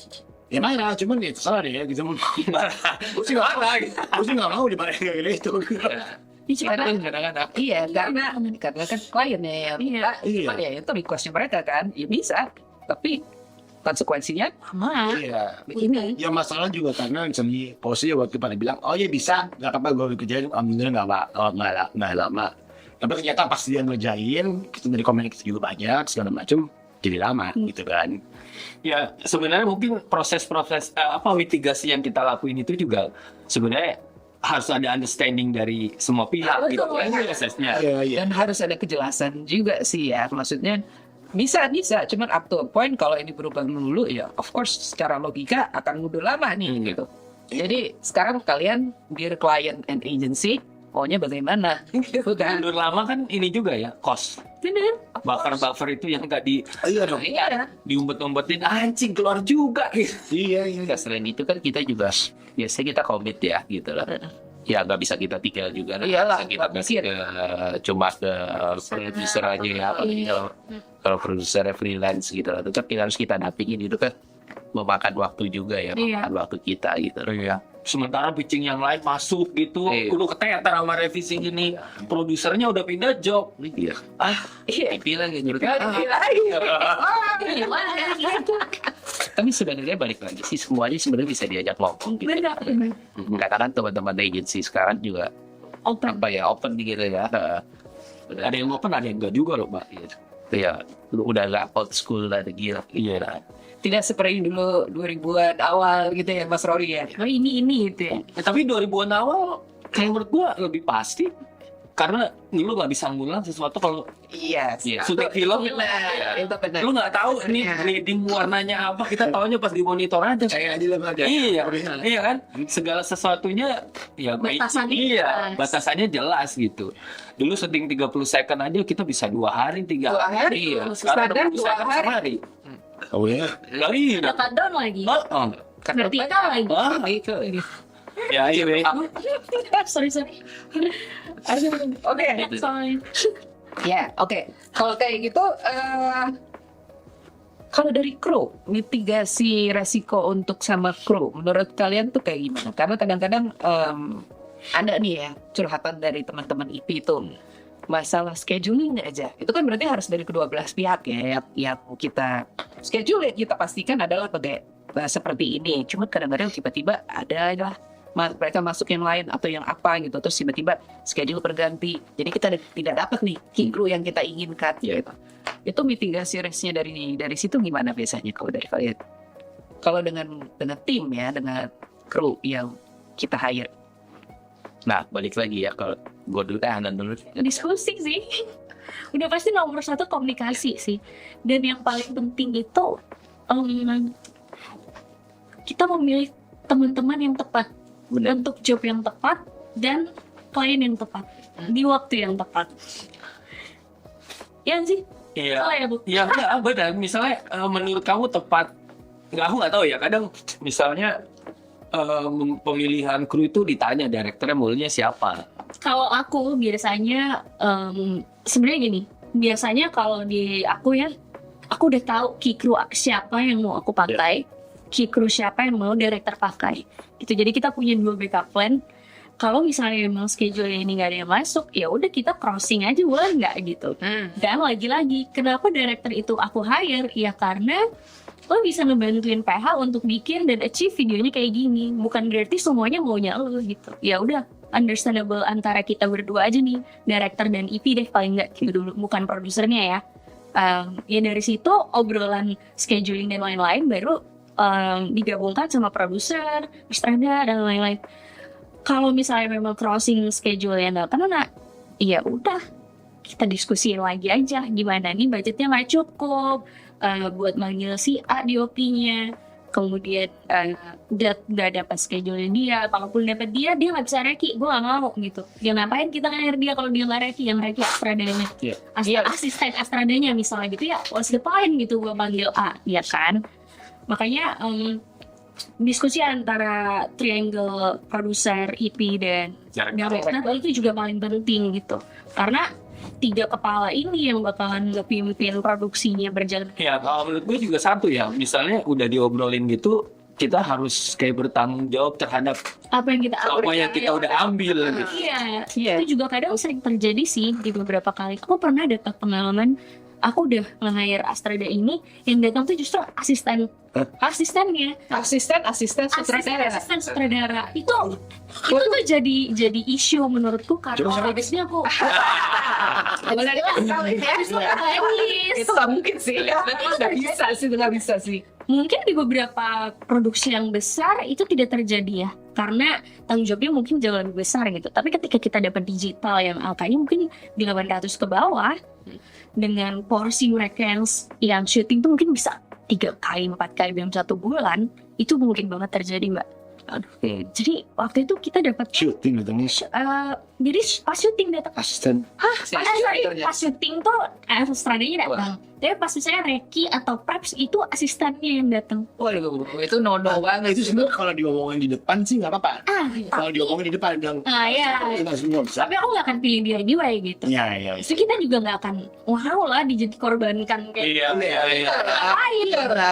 Ya marah, cuman ya salah deh gitu marah. Gue sih nggak mau dimarahin kayak gitu. Kadang-kadang iya karena kan kliennya yang minta, Iya. cuman ya itu requestnya mereka kan, ya bisa, tapi konsekuensinya Sama. Iya. begini. Ya masalah juga karena misalnya posisi waktu pada bilang, oh ya bisa, nggak apa-apa gue kerjain, alhamdulillah nggak lama. Tapi ternyata pas dia ngerjain, kita dari komen kita juga banyak segala macam, jadi lama gitu kan. Ya sebenarnya mungkin proses-proses mitigasi yang kita lakuin itu juga sebenarnya harus ada understanding dari semua pihak gitu kan prosesnya. Iya. Dan harus ada kejelasan juga sih ya, maksudnya bisa, cuman up to a point kalau ini berubah dulu ya, of course secara logika akan mundur lama nih gitu. Jadi sekarang kalian dear client and agency maunya bagaimana gitu kan? Mundur lama kan ini juga ya cost. Bener. Buffer itu yang nggak Iya dong. Iya. diumpet-umpetin anjing keluar juga gitu. Iya. Ya, selain itu kan kita juga biasanya kita komit ya gitu lah. Ya nggak bisa kita tinggal juga lah. Iyalah, Bisa kita nggak kasih ke cuma ke produser aja ya. Kalau produsernya freelance gitu lah, tetap harus kita dampingin itu kan memakan waktu juga ya, Iya. memakan waktu kita gitu. Iya. Sementara pitching yang lain masuk gitu, Iya. udah keteter sama revisi ini, produsernya udah pindah job. Iya. Iya. Pipi lagi menurut Tapi sebenarnya balik lagi sih semuanya sebenarnya bisa diajak ngomong gitu. Bener. Katakan teman-teman agensi sekarang juga Open. open gitu ya. Ada yang open, ada yang enggak juga loh, Mbak. Ya udah gak old school lah gila. Iya. Tidak seperti dulu 2000-an awal gitu ya Mas Rory ya. Oh ini gitu ya. Tapi 2000-an awal kayak menurut gua lebih pasti karena lu nggak bisa ngulang sesuatu kalau Iya. Iya. syuting film. Benar, itu benar. Lu nggak tahu ini bleeding warnanya apa, kita taunya pas di monitor aja. Kayak aja lah ada. Iya kan, segala sesuatunya ya Batasannya iya, jelas. batasannya jelas gitu. Dulu syuting 30 second aja kita bisa 2 hari, 3 2 hari, Iya. standar Sekarang 2 second hari. sehari. Oh ya. Lah iya. Ada cut-down lagi. Oh, Vertikal lagi. Itu ini. ya iya. Be. Sorry. Oke. Sorry. Ya, oke. Kalau kayak gitu, kalau dari kru, mitigasi resiko untuk sama kru, menurut kalian tuh kayak gimana? Karena kadang-kadang ada nih ya curhatan dari teman-teman IP itu masalah scheduling aja. Itu kan berarti harus dari kedua belah pihak ya, yang kita schedule kita pastikan adalah seperti ini. Cuma kadang-kadang tiba-tiba ada lah mereka masuk yang lain atau yang apa gitu, terus tiba-tiba schedule berganti, jadi kita tidak dapat nih key crew yang kita inginkan gitu. Itu mitigasi risknya dari situ gimana biasanya kalau dari kalian? Kalau dengan tim ya, dengan kru yang kita hire. Nah balik lagi ya kalau gue dulu Hanan dulu. Diskusi sih. Udah pasti nomor 1 komunikasi sih. Dan yang paling penting itu kita memilih teman-teman yang tepat. Benar. Untuk job yang tepat dan klien yang tepat di waktu yang tepat. Ya sih. Iya. Salah ya Bu? Ya enggak, benar. Misalnya menurut kamu tepat, aku nggak tahu ya. Kadang misalnya pemilihan kru itu ditanya direkturnya maunya siapa. Kalau aku biasanya sebenarnya gini. Biasanya kalau di aku ya, aku udah tahu key crew siapa yang mau aku pakai, key crew siapa yang mau director pakai. Gitu. Jadi kita punya 2 backup plan. Kalau misalnya memang schedule ini nggak ada yang masuk, ya udah kita crossing aja, boleh nggak gitu. Dan lagi-lagi, kenapa director itu aku hire? Ya karena lo bisa ngebantuin PH untuk bikin dan achieve videonya kayak gini. Bukan berarti semuanya maunya lo gitu. Ya udah, understandable antara kita berdua aja nih, director dan EP deh paling nggak gitu dulu, bukan produsernya ya. Ya dari situ obrolan scheduling dan lain-lain baru digabungkan sama produser, sutradara dan lain-lain. Kalau misalnya memang crossing schedule yang nggak kena, ya udah kita diskusiin lagi aja gimana nih budgetnya nggak cukup buat manggil si A di OP-nya. Kemudian nggak dapat schedule dia, kalaupun dapat dia nggak bisa reki, gue nggak mau gitu. Ya ngapain kita nge-hire dia kalau dia nggak reki, yang reki astradanya, asisten astradanya misalnya gitu ya. What's the point gitu gue panggil A, ya kan? Makanya diskusi antara triangle produser, EP dan director itu juga paling penting gitu. Karena 3 kepala ini yang bakalan ngepimpin produksinya berjalan. Ya, kalau menurut gue juga satu ya, misalnya udah diobrolin gitu, kita harus kayak bertanggung jawab terhadap Apa yang kita apa yang kita udah ambil gitu. Iya, itu juga kadang sering terjadi sih di beberapa kali. Aku pernah dapat pengalaman, aku udah nge-hire Astrada ini, yang datang tuh justru asistennya. Asisten sutradara. Asisten sutradara. Itu tuh jadi isu menurutku karena habisnya aku Itu nggak mungkin sih. Nggak bisa sih. mungkin di beberapa produksi yang besar itu tidak terjadi ya, karena tanggung jawabnya mungkin jauh lebih besar gitu. Tapi ketika kita dapat digital yang angkanya mungkin di 800 ke bawah, dengan porsi mereka yang syuting tuh mungkin bisa 3 kali 4 kali dalam 1 bulan, itu mungkin banget terjadi, Mbak. Jadi waktu itu kita dapat Shooting gitu nih. jadi pas syuting datang, Asisten. pas syuting tuh stradanya datang. Tapi pas misalnya Reki atau Preps itu asistennya yang datang. Waduh, itu nono banget. Itu sebenarnya kalau diomongin di depan sih nggak apa-apa. Kalau diomongin di depan bilang Ya. kita semua bisa. Tapi aku nggak akan pilih dia anyway gitu. Ya. Jadi kita juga nggak akan mau lah dikorbankan kayak Iya. lain.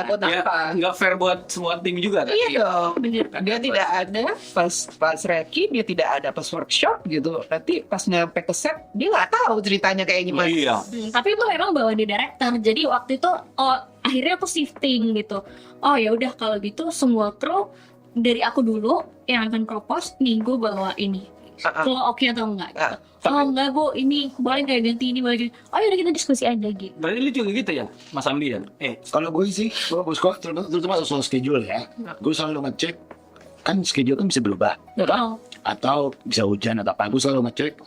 Buat Ya, apa? nggak fair buat semua tim juga kan? Iya dong. Bener. Dia tidak ada pas Reki, dia tidak ada pas workshop gitu. Nanti pas nyampe ke set, dia nggak tahu ceritanya kayak gimana. Iya. Tapi itu memang bawa di director. Jadi waktu itu akhirnya aku shifting gitu. Oh ya udah kalau gitu semua kru dari aku dulu yang akan propose nih, gue bawa ini. Kalau oke atau enggak? Gitu. Oh enggak Bu, ini boleh nggak ganti ini, boleh ganti. Oh ya udah kita diskusi aja gitu. Berarti lu juga gitu ya, Mas Amdi ya? Kalau gue sih, gue bosku terutama soal schedule ya. Gue selalu ngecek, kan schedule kan bisa berubah. Oh. Atau bisa hujan atau apa. Gue selalu ngecek,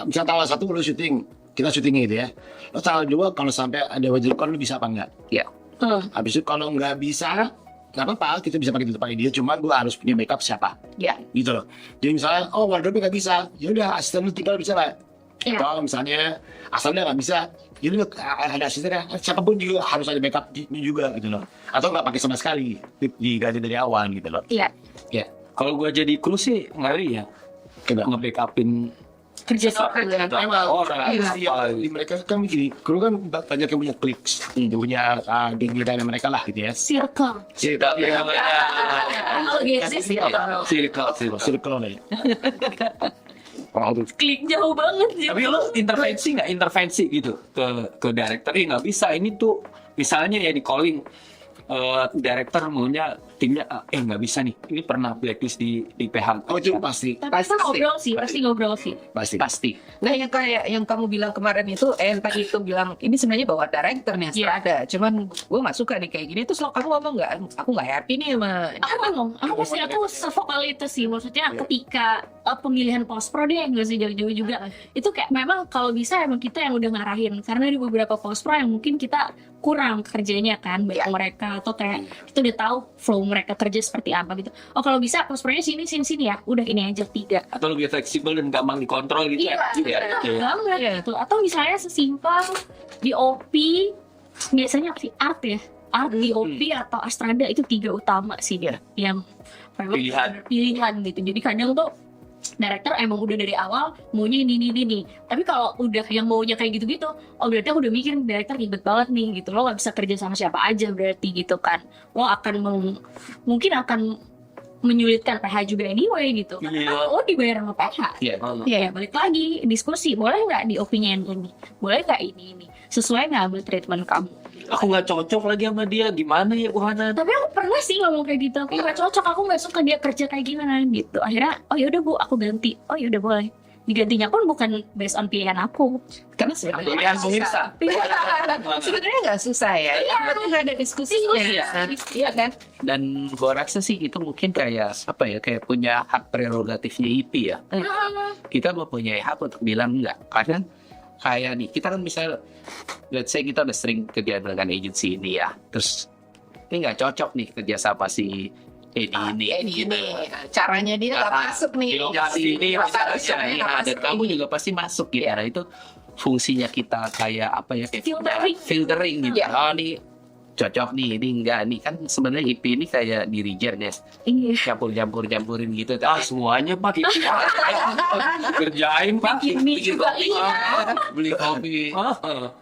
misalnya tanggal 1 lu syuting, kita syutingnya gitu ya. Lo tanggal 2 kalau sampai ada wajib lu bisa apa enggak? Iya. Habis itu kalau nggak bisa, nggak apa-apa, kita bisa pakai tutupan dia. Cuma gue harus punya backup siapa, Iya. gitu loh. Jadi misalnya, oh wardrobe nggak bisa, ya udah asisten lu tinggal bisa nggak? Iya. Kalau misalnya asalnya nggak bisa, jadi ada asistennya. Siapapun juga harus ada backup juga gitu loh. Atau nggak pakai sama sekali, diganti dari awal gitu loh. Iya. Ya, Kalau gua jadi kru sih ngeri ya, kenapa? nge-backupin Kerja orang. Iya, di mereka kan gini, kru kan banyak yang punya kliks, punya geng dan mereka lah gitu ya. circle. Oh gitu sih Circle nih. klik jauh banget sih. Tapi lu intervensi gitu ke director, nggak bisa ini tuh misalnya ya di calling director maunya timnya nggak bisa nih, ini pernah blacklist di PH. Oh itu pasti, Tapi kita ngobrol sih. pasti. Nah yang kayak yang kamu bilang kemarin itu, yang tadi itu bilang ini sebenarnya bawa director nih, ada. Cuman gue nggak suka nih kayak gini. Terus lo kamu ngomong nggak? Aku nggak happy nih sama. Aku sevokal itu sih, maksudnya ketika pemilihan post pro deh nggak sih jauh-jauh juga. Itu kayak memang kalau bisa emang kita yang udah ngarahin, karena di beberapa post pro yang mungkin kita kurang kerjanya kan, baik mereka atau kayak kita udah tahu flow mereka kerja seperti apa gitu. Oh kalau bisa post pro-nya sini ya, udah ini aja 3. Atau lebih fleksibel dan gampang dikontrol gitu ya. Banget gitu. Atau misalnya sesimpel di OP, biasanya apa sih, art ya, art di OP atau Astrada, itu 3 utama sih dia yang pilihan gitu. Jadi kadang tuh director emang udah dari awal maunya ini. Tapi kalau udah yang maunya kayak gitu-gitu, oh berarti aku udah mikir director ribet banget nih gitu. Lo gak bisa kerja sama siapa aja berarti gitu kan. Lo akan mungkin akan menyulitkan PH juga anyway gitu. Karena lo dibayar sama PH. Ya balik lagi diskusi, boleh nggak di OP-nya yang ini, boleh nggak ini, sesuai nggak sama treatment kamu. Aku nggak cocok lagi sama dia, gimana ya Bu Hana? Tapi aku pernah sih ngomong kayak gitu, aku nggak cocok, aku nggak suka dia kerja kayak gimana gitu. Akhirnya oh yaudah Bu, aku ganti. Oh yaudah boleh. Digantinya pun bukan based on pilihan aku, Karena sebenarnya Pilihan pemirsa. sebenarnya nggak susah ya. Yang penting ada diskusinya. Iya kan? Dan gua rasa sih itu mungkin kayak apa ya, kayak punya hak prerogatifnya IP ya. Kita mempunyai hak untuk bilang enggak. Karena kayak nih, kita kan misal let's say kita udah sering kerja dengan agency ini ya, terus ini nggak cocok nih kerja sama si ini Caranya dia nggak masuk nih. ini misalnya, dan kamu juga pasti masuk gitu. Nah itu fungsinya kita kayak apa ya, kayak filtering gitu. Oh nih cocok nih, ini enggak nih, kan sebenarnya IP ini kayak dirijen ya, Iya. campurin gitu. Semuanya Pak itu. Kerjain Pak. Bikin mie juga iya. Beli kopi,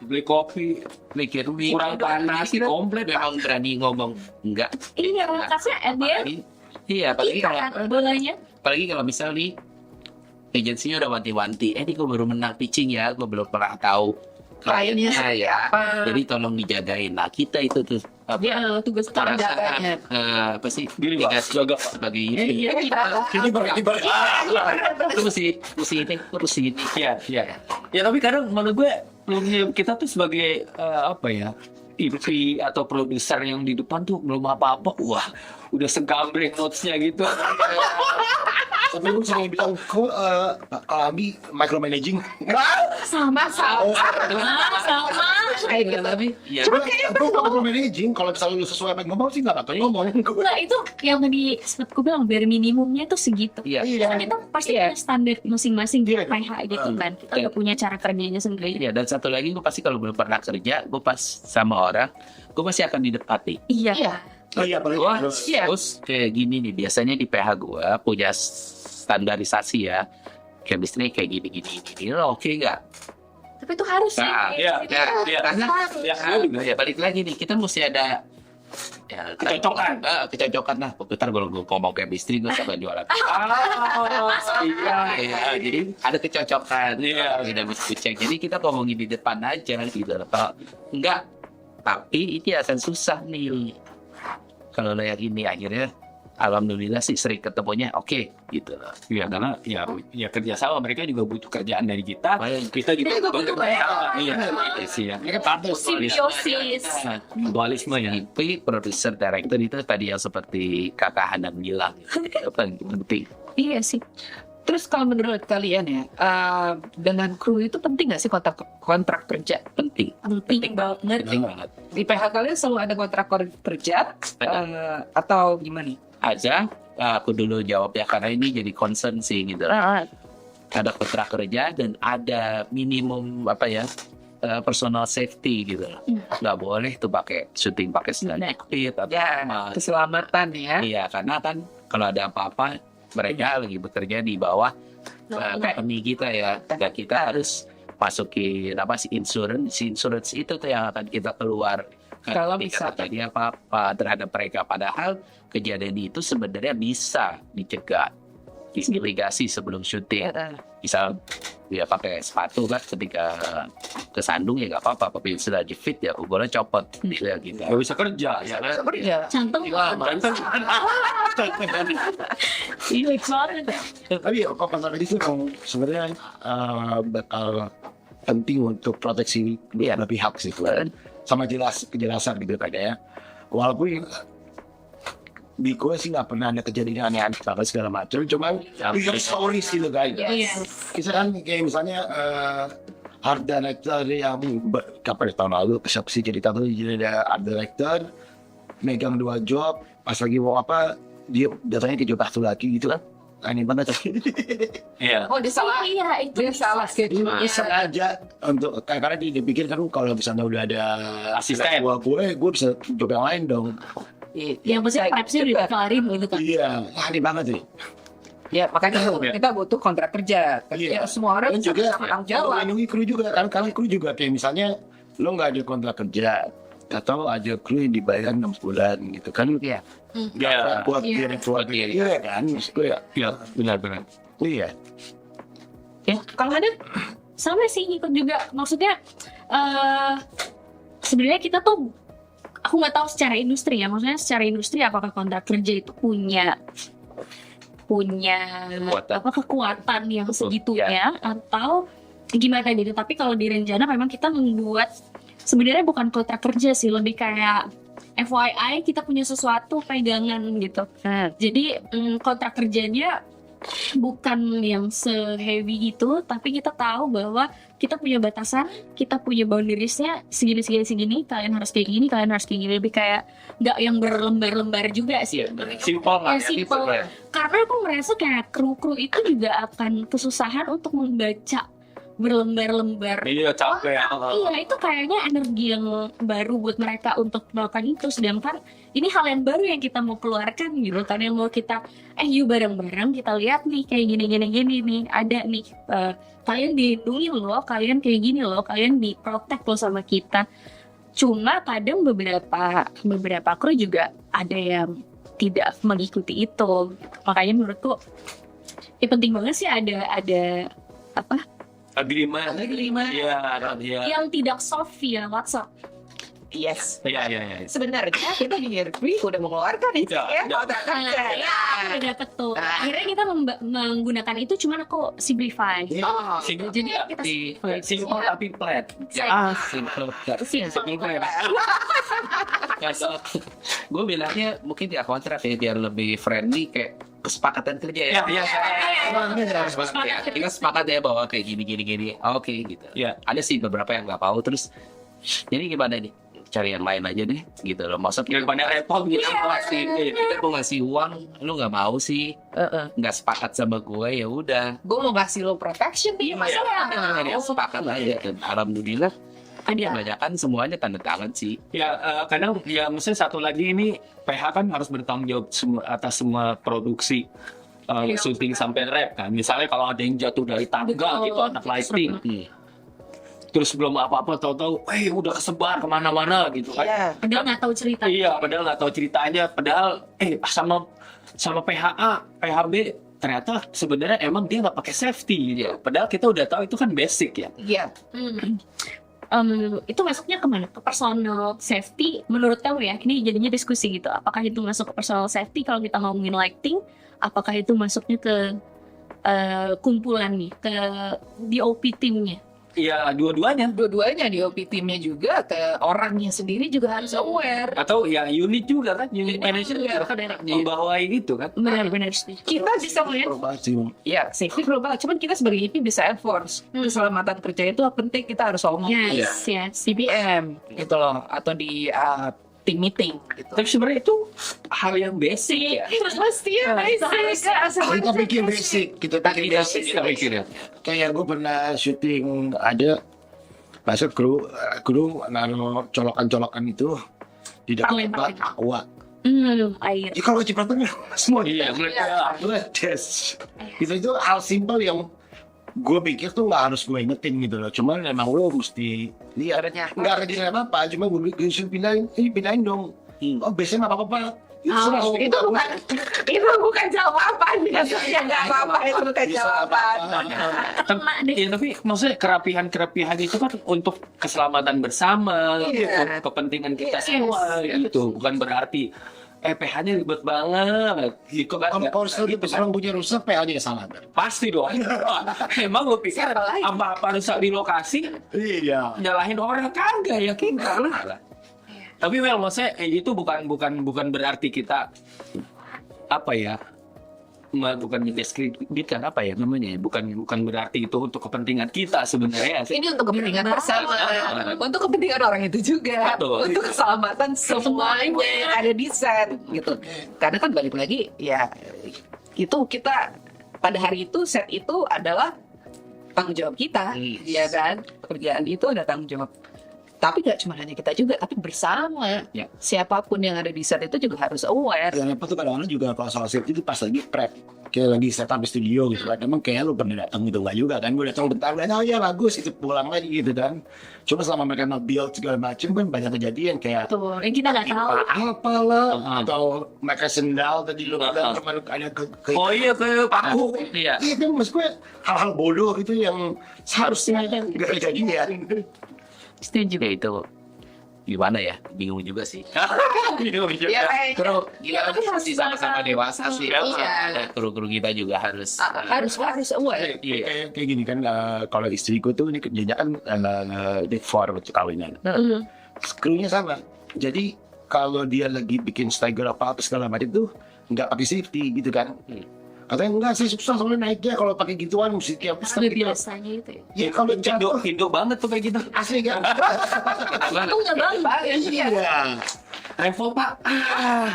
Beli kopi. bikin mie, Kurang panas, komplit. memang berani ngomong enggak. Iya, karena at the end, Iya, apalagi kalau bolanya. misal nih agensinya udah wanti-wanti, ini gue baru menang pitching ya, gue belum pernah tahu Kliennya ya, apa? jadi tolong dijagain. Nah kita itu tuh Dia tugas pada saat jaganya. apa sih Gini, Pak, dikasih jaga. sebagai Iya, Ini balik. itu mesti ini Iya. Ya tapi kadang menurut gue kita tuh sebagai apa ya, IP atau produser yang di depan tuh belum apa-apa, wah udah segambreng notesnya gitu. Tapi gue sering bilang, kok Abi micromanaging? Sama. Kayak gitu tapi. ya. Cuma gue micromanaging, kalau misalnya lu sesuai apa yang ngomong sih nggak apa ngomong. Nah itu yang tadi sempat gue bilang bare minimumnya tuh segitu. Iya. Karena kita pasti Iya. punya standar masing-masing di Iya. PH gitu kan. Kita Iya. udah punya cara kerjanya sendiri. Iya, dan satu lagi gue pasti kalau belum pernah kerja, gue pas sama orang, gue pasti akan didekati. Iya. Iya. Oh iya, paling Wah, Iya. terus kayak gini nih, biasanya di PH gue punya standarisasi ya, chemistry kayak gini. Lo oke nggak? Tapi itu harus sih. Nah, iya, Karena Ya, ya balik lagi nih, kita mesti ada ya, Kecocokan. kecocokan lah. Ntar kalau gue ngomong chemistry gue sampai jualan. Iya. Iya, jadi ada kecocokan. Iya. Tidak mesti cek. Jadi kita ngomongin di depan aja gitu. Kalau enggak, tapi ini akan susah nih. Kalau lo yang ini akhirnya, alhamdulillah sih sering ketemunya oke gitu loh. Iya, karena ya kerjasama, mereka juga butuh kerjaan dari kita. Baik. Kita juga juga butuh kerjasama. Iya sih ya. Ini kan pantas. Simbiosis. Dualisme ya. IP, producer, director itu tadi yang seperti Kakak Hanan bilang. Itu paling penting. Iya sih. Terus kalau menurut kalian ya, dengan kru itu penting nggak sih kontrak kerja? Penting. Penting banget. Penting banget. Di PH kalian selalu ada kontrak kerja atau gimana? Aja, aku dulu jawab ya karena ini jadi concern sih gitu. Ada kontrak kerja dan ada minimum apa ya, personal safety gitu. Nggak boleh tuh pakai syuting pakai senjata jepit atau Ya, apa. keselamatan ya. Iya, karena kan kalau ada apa-apa mereka lagi bekerja di bawah company kita ya. Dan kita harus masukin apa sih insurance itu tuh yang akan kita keluar Kalau ketika bisa. terjadi apa-apa terhadap mereka. Padahal kejadian itu sebenarnya bisa dicegah, dimitigasi sebelum syuting. Misal dia pakai sepatu kan ketika kesandung ya nggak apa-apa, tapi sudah di-fit ya boleh copot gitu ya gitu. Gak bisa kerja ya kan. Kerja. Cantung. Iya banget. Tapi kalau kontrak itu sebenarnya bakal penting untuk proteksi dua pihak sih, sama kejelasan gitu kan ya. Walaupun di gue sih nggak pernah ada kejadian aneh-aneh banget segala macam, cuma real stories gitu kan. Iya. Kita kan kayak misalnya art director yang kapan tahun lalu persepsi jadi ada art director megang 2 job, pas lagi mau apa dia datangnya ke job satu lagi gitu kan, aneh banget. Iya. Oh, dia salah. Iya, itu Dia salah schedule. Dia sengaja untuk karena dia pikir kan kalau misalnya udah ada Asisten. gue bisa job yang lain dong. yang pasti prepsnya udah dikelarin gitu kan. Iya, aneh banget sih. Ya, makanya kita butuh kontrak kerja. Iya. Ya, semua orang Dan juga sama tanggung jawab. melindungi kru juga kan, karena kru juga kayak misalnya lo nggak ada kontrak kerja atau ada kru yang dibayar 6 bulan gitu kan. Iya. Ya. Buat Iya. dia keluarga iya kan, maksud gue ya. Iya, benar-benar. Iya. Ya, kalau ada sama sih ikut juga. Maksudnya sebenarnya kita tuh aku nggak tahu secara industri ya. Maksudnya secara industri apakah kontrak kerja itu punya Kekuatan. apa kekuatan yang Betul, segitunya atau gimana gitu. Tapi kalau di Renjana memang kita membuat sebenarnya bukan kontrak kerja sih, lebih kayak FYI kita punya sesuatu pegangan gitu. Jadi kontrak kerjanya bukan yang se-heavy itu, tapi kita tahu bahwa kita punya batasan, kita punya boundariesnya segini, kalian harus kayak gini, kalian harus kayak gini, lebih kayak nggak yang berlembar-lembar juga sih. Simpel lah. Ya, simple. Karena aku merasa kayak kru-kru itu juga akan kesusahan untuk membaca berlembar-lembar. Iya capek ya. Iya, itu kayaknya energi yang baru buat mereka untuk melakukan itu. Sedangkan ini hal yang baru yang kita mau keluarkan gitu kan, yang mau kita yuk bareng-bareng kita lihat nih kayak gini nih, ada nih kalian dilindungi loh, kalian kayak gini loh, kalian diprotek loh sama kita. Cuma kadang beberapa kru juga ada yang tidak mengikuti itu. Makanya menurutku penting banget sih ada apa Agreement. Iya, iya. yang tidak soft via WhatsApp. Yes. Iya. Sebenarnya kita di RP udah mengeluarkan itu ya. kontrak kerja. Ya, udah dapet tuh. Akhirnya kita menggunakan itu, cuman aku simplify. Oh, Jadi kita Simple tapi flat. Simple. Simple flat. Gue bilangnya mungkin tidak kontrak ya, biar lebih friendly, kayak kesepakatan kerja ya. Iya. Kita sepakat ya bahwa kayak gini. Oke gitu. Iya. Ada sih beberapa yang nggak mau, terus jadi gimana nih? Cari yang lain aja deh, gitu loh. Maksudnya Daripada repot gitu. kita mau ngasih uang, lu nggak mau sih, nggak sepakat sama gue, ya udah. gue mau ngasih lo protection nih, masalah. Ya, sepakat aja. Dan alhamdulillah, kebanyakan semuanya tanda tangan sih. Ya kadang ya maksudnya satu lagi ini PH kan harus bertanggung jawab atas semua produksi syuting sampai rap kan. Misalnya kalau ada yang jatuh dari tangga gitu, anak lighting, terus belum apa-apa tahu-tahu, udah kesebar kemana-mana gitu kan. Iya. padahal nggak tahu cerita. Iya, padahal nggak tahu ceritanya. Padahal sama PHA, PHB ternyata sebenarnya emang dia nggak pakai safety gitu. Padahal kita udah tahu itu kan basic ya. Iya. Itu masuknya kemana? Ke personal safety menurut kamu ya? Ini jadinya diskusi gitu. Apakah itu masuk ke personal safety kalau kita ngomongin lighting? Apakah itu masuknya ke kumpulan nih, ke DOP timnya? Iya, dua-duanya. Dua-duanya di OP timnya juga, ke orangnya sendiri juga harus aware. Atau ya unit juga kan, unit manager juga kan membawahi gitu kan. Benar-benar setuju. Kita bisa melihat, ya safety global, cuman kita sebagai IP bisa enforce keselamatan kerja itu penting, kita harus ngomong Yes. CPM gitu loh, atau di team meeting gitu. Tapi sebenarnya itu hal yang basic ya. Pasti ya, Kita bikin basic gitu tadi basic. Kita pikir ya. Kayak gue pernah syuting ada masa kru naruh colokan itu di dekat aqua. Air. Jadi kalau kecipratan semua Iya, mereka des. Itu hal simpel yang gue pikir tuh nggak harus gue ingetin gitu loh. Cuman emang lo mesti lihat. Nggak ada jadi apa, cuma gue bikin pindahin dong. Oh biasanya apa-apa. itu bukan jawaban, biasanya nggak apa-apa, itu bukan jawaban. Iya, tapi maksudnya kerapihan itu kan untuk keselamatan bersama, untuk kepentingan kita semua gitu. Bukan berarti PH-nya ribet banget gitu kan. Kalau misalnya punya rusak, PH-nya salah. Pasti dong. Emang lo pikir apa-apa rusak di lokasi Iya. nyalahin orang? Kagak ya, kita lah. Tapi maksudnya itu bukan berarti kita apa ya, bukan mendiskreditkan apa ya namanya, bukan berarti itu untuk kepentingan kita sebenarnya sih. Ini untuk kepentingan bersama, untuk kepentingan orang itu juga, Betul. untuk keselamatan semuanya yang ada di set gitu. Karena kan balik lagi ya, itu kita pada hari itu set itu adalah tanggung jawab kita, ya kan, pekerjaan itu ada tanggung jawab. Tapi gak cuma hanya kita juga, tapi bersama. Ya. Siapapun yang ada di set itu juga harus aware. Dan apa tuh kadang-kadang juga kalau soal safety itu pas lagi prep, kayak lagi setup di studio gitu kan. Emang kayak lu pernah datang gitu nggak juga kan? Gue datang bentar, oh ya bagus, itu pulang lagi gitu kan. Cuma selama mereka nge-build segala macam kan banyak kejadian kayak Tuh, yang kita nggak tahu. apalah atau mereka sendal tadi lu bilang cuma ada ke Oh iya, ke paku. Iya. itu maksud gue hal-hal bodoh itu yang seharusnya nggak kejadian. Setuju. Ya itu gimana ya, bingung juga sih. Ya, Kru kita tapi masih sama-sama dewasa sih. Iya. Kru-kru kita juga harus harus aware. Kayak gini kan, kalau istriku tuh ini kerjanya kan decor waktu kawinan. Krunya sama. Jadi kalau dia lagi bikin stagger apa segala macam tuh nggak pakai safety gitu kan. Katanya enggak sih, susah soalnya naiknya kalau pakai gituan mesti tiap Sudah biasanya itu ya. Ya kalau jatuh Indo banget tuh kayak gitu. asli kan. Untungnya banget. Iya. Iya. Revo pak.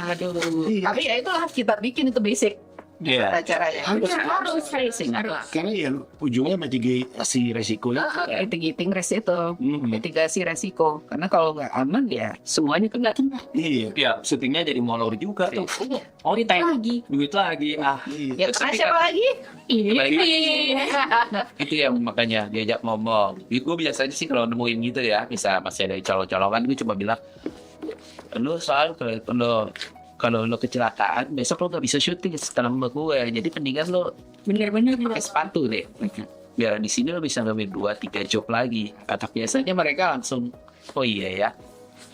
aduh. Iya. Tapi ya itulah kita bikin itu basic. Iya. caranya. Harus racing harus. Karena ya ujungnya mitigasi resiko ya. Mitigating risk itu, Hmm. mitigasi resiko. Karena kalau nggak aman ya semuanya kena. Iya. Ya, syutingnya jadi molor juga tuh. Iya. Oh, Duit lagi. duit lagi. Ah, Ya kena siapa lagi? Itu yang makanya diajak ngomong. Gue biasanya sih kalau nemuin gitu ya, bisa masih ada colong-colongan, gue cuma bilang, lu soal kalau lo kecelakaan, besok lo gak bisa syuting setelah sama gue. Jadi mendingan lo Bener-bener. pakai sepatu deh. Biar di sini lo bisa ngambil 2-3 job lagi. Kata biasanya mereka langsung, oh iya ya.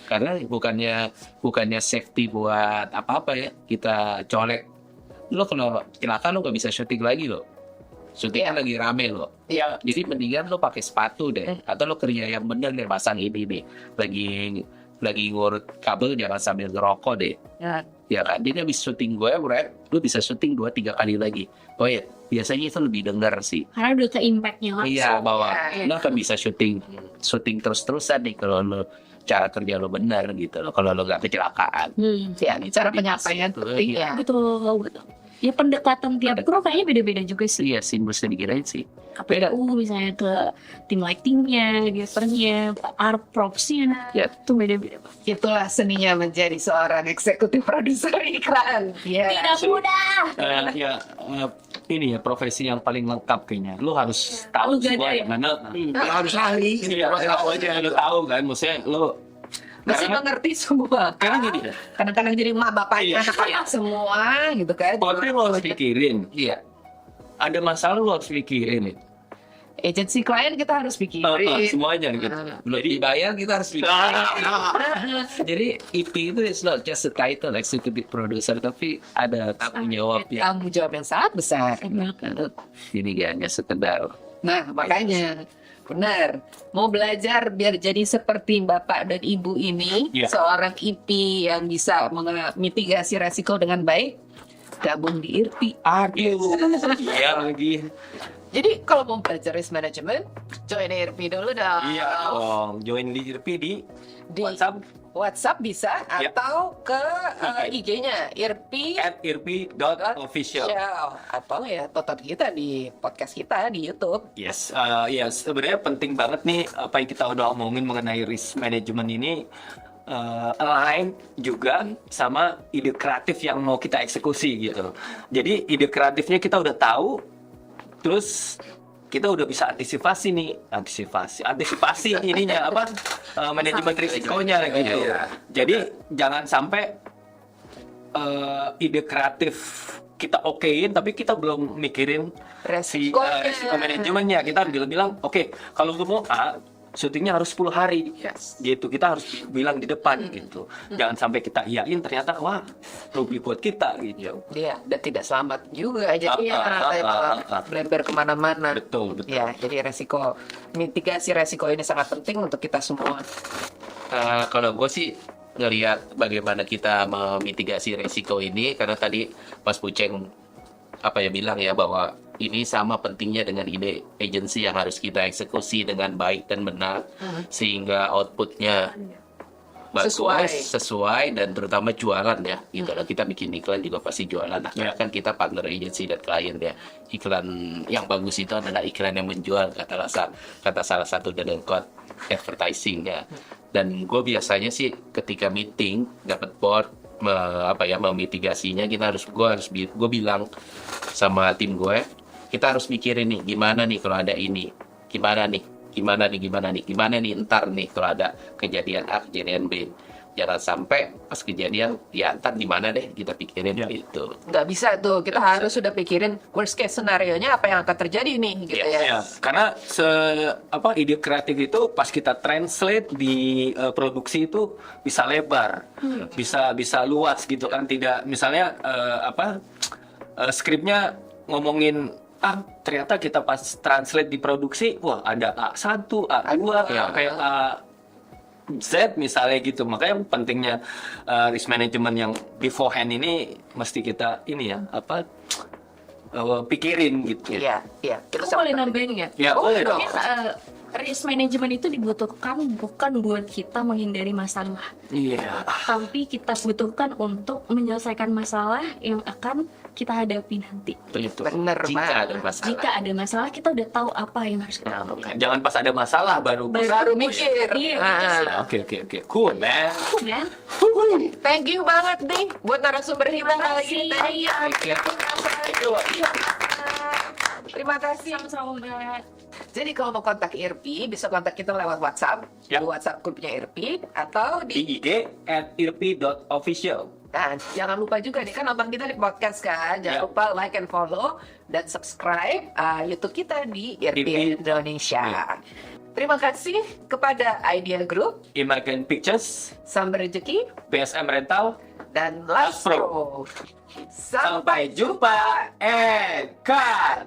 Karena bukannya safety buat apa-apa ya. Kita colek. Lo kalau kecelakaan lo gak bisa syuting lagi lo. Syutingnya lagi rame lo. Iya. Jadi mendingan lo pakai sepatu deh. Atau lo kerja yang bener deh, pasang ini nih. Lagi ngurut kabel jangan sambil ngerokok deh. Ya kan, jadi habis syuting gue, lu bisa syuting 2-3 kali lagi. Oh ya, biasanya itu lebih dengar sih. Karena udah ke impact-nya langsung. Iya, bahwa Ya, lo kan bisa syuting terus-terusan nih kalau lo cara kerja lo benar gitu loh. Kalau lo gak kecelakaan. Ya, cara penyampaian penting ya. Betul. Ya pendekatan tiap kru kayaknya beda-beda juga sih. Iya sih, mesti dikirain sih. KPU misalnya ke tim lightingnya, gesternya, art propsnya, Ya. itu beda-beda. Itulah seninya menjadi seorang eksekutif produser iklan. Ya. Tidak mudah. Ini ya profesi yang paling lengkap kayaknya. Lu harus tahu Lu gak semua ada ya? yang mana. Harus ahli. Iya, tahu aja. Lu tahu kan, maksudnya lu Masih mengerti semua. karena gini, Kadang-kadang jadi emak bapaknya Iya. anak-anak semua gitu kan. konten lo harus pikirin. Iya. Ada masalah lo harus pikirin. Agency klien kita harus pikirin. Semuanya gitu. Belum dibayar kita harus bikin. Jadi EP itu is not just a title executive producer, tapi ada tanggung jawab ya. Tanggung jawab yang sangat besar. Ini gak hanya sekedar. Nah, makanya benar. Mau belajar biar jadi seperti Bapak dan Ibu ini, Iya. seorang IP yang bisa mitigasi resiko dengan baik, gabung di IRPI. Aduh. Iya lagi. Jadi kalau mau belajar risk management, join IRPI dulu dong. Iya dong. Join di IRP di Di WhatsApp WhatsApp bisa Iya. atau ke IG-nya IRPI @irp.official. atau ya tonton kita di podcast kita di YouTube. Yes, ya sebenarnya penting banget nih apa yang kita udah omongin mengenai risk management ini align juga sama ide kreatif yang mau kita eksekusi gitu. Jadi ide kreatifnya kita udah tahu, terus kita udah bisa antisipasi ininya apa manajemen risikonya gitu. Jadi jangan sampai ide kreatif kita okein tapi kita belum mikirin si Resikonya. risiko manajemennya. Kita bilang oke, kalau lu mau A, syutingnya harus 10 hari. Yes. Gitu. Kita harus bilang di depan gitu. Jangan sampai kita iyain ternyata wah rugi buat kita gitu. Iya, dan tidak selamat juga jadi melebar kemana-mana. Betul. Ya, jadi mitigasi resiko ini sangat penting untuk kita semua. Kalau gue sih ngelihat bagaimana kita memitigasi resiko ini, karena tadi Mas Puceng bilang ya bahwa ini sama pentingnya dengan ide agensi yang harus kita eksekusi dengan baik dan benar sehingga outputnya bagus, sesuai dan terutama jualan ya gitu. Kita bikin iklan juga pasti jualan. Nah, karena kan kita partner agensi dan klien ya. Iklan yang bagus itu adalah iklan yang menjual, kata salah satu dari advertising ya. Dan gue biasanya sih ketika meeting dapat board memitigasinya, gue bilang sama tim gue, kita harus mikirin nih gimana nih kalau ada ini, gimana nih ntar nih kalau ada kejadian A, kejadian B. Jangan sampai pas kejadian ya ntar di mana deh kita pikirin itu. Nggak bisa tuh, kita harus sudah pikirin worst case scenario-nya apa yang akan terjadi nih gitu ya. Ya, karena ide kreatif itu pas kita translate di produksi itu bisa lebar, bisa luas gitu kan. Tidak misalnya skripnya ngomongin ternyata kita pas translate di produksi, wah ada A1, A2, kayak Z misalnya gitu. Makanya pentingnya risk management yang beforehand ini mesti kita pikirin gitu. Iya. Kita Aku boleh nambahin nggak? Ya, boleh dong. Risk management itu dibutuhkan bukan buat kita menghindari masalah, Iya. tapi kita butuhkan untuk menyelesaikan masalah yang akan kita hadapi nanti. Begitu. Bener Jika banget. ada masalah. Jika ada masalah, kita udah tahu apa yang harus kita Nah, lakukan. Jangan pas ada masalah baru Baru mikir. Iya. Ah. Oke. Cool, man. Kan? Thank you banget nih buat narasumber kita kali ini. Terima Terima kasih. Sama-sama Mbak. Jadi kalau mau kontak IRP, bisa kontak kita lewat WhatsApp, Ya. di WhatsApp grupnya IRP, atau Di di... IG @irp.official. Nah, jangan lupa juga nih, kan nonton kita di podcast kan. Jangan Ya. lupa like and follow, dan subscribe YouTube kita di IRP IRP. Indonesia. Ya. Terima kasih kepada Idea Group, Imagine Pictures, Sumber Rezeki, PSM Rental. dan Last Pro. Pro. Sampai jumpa and cut.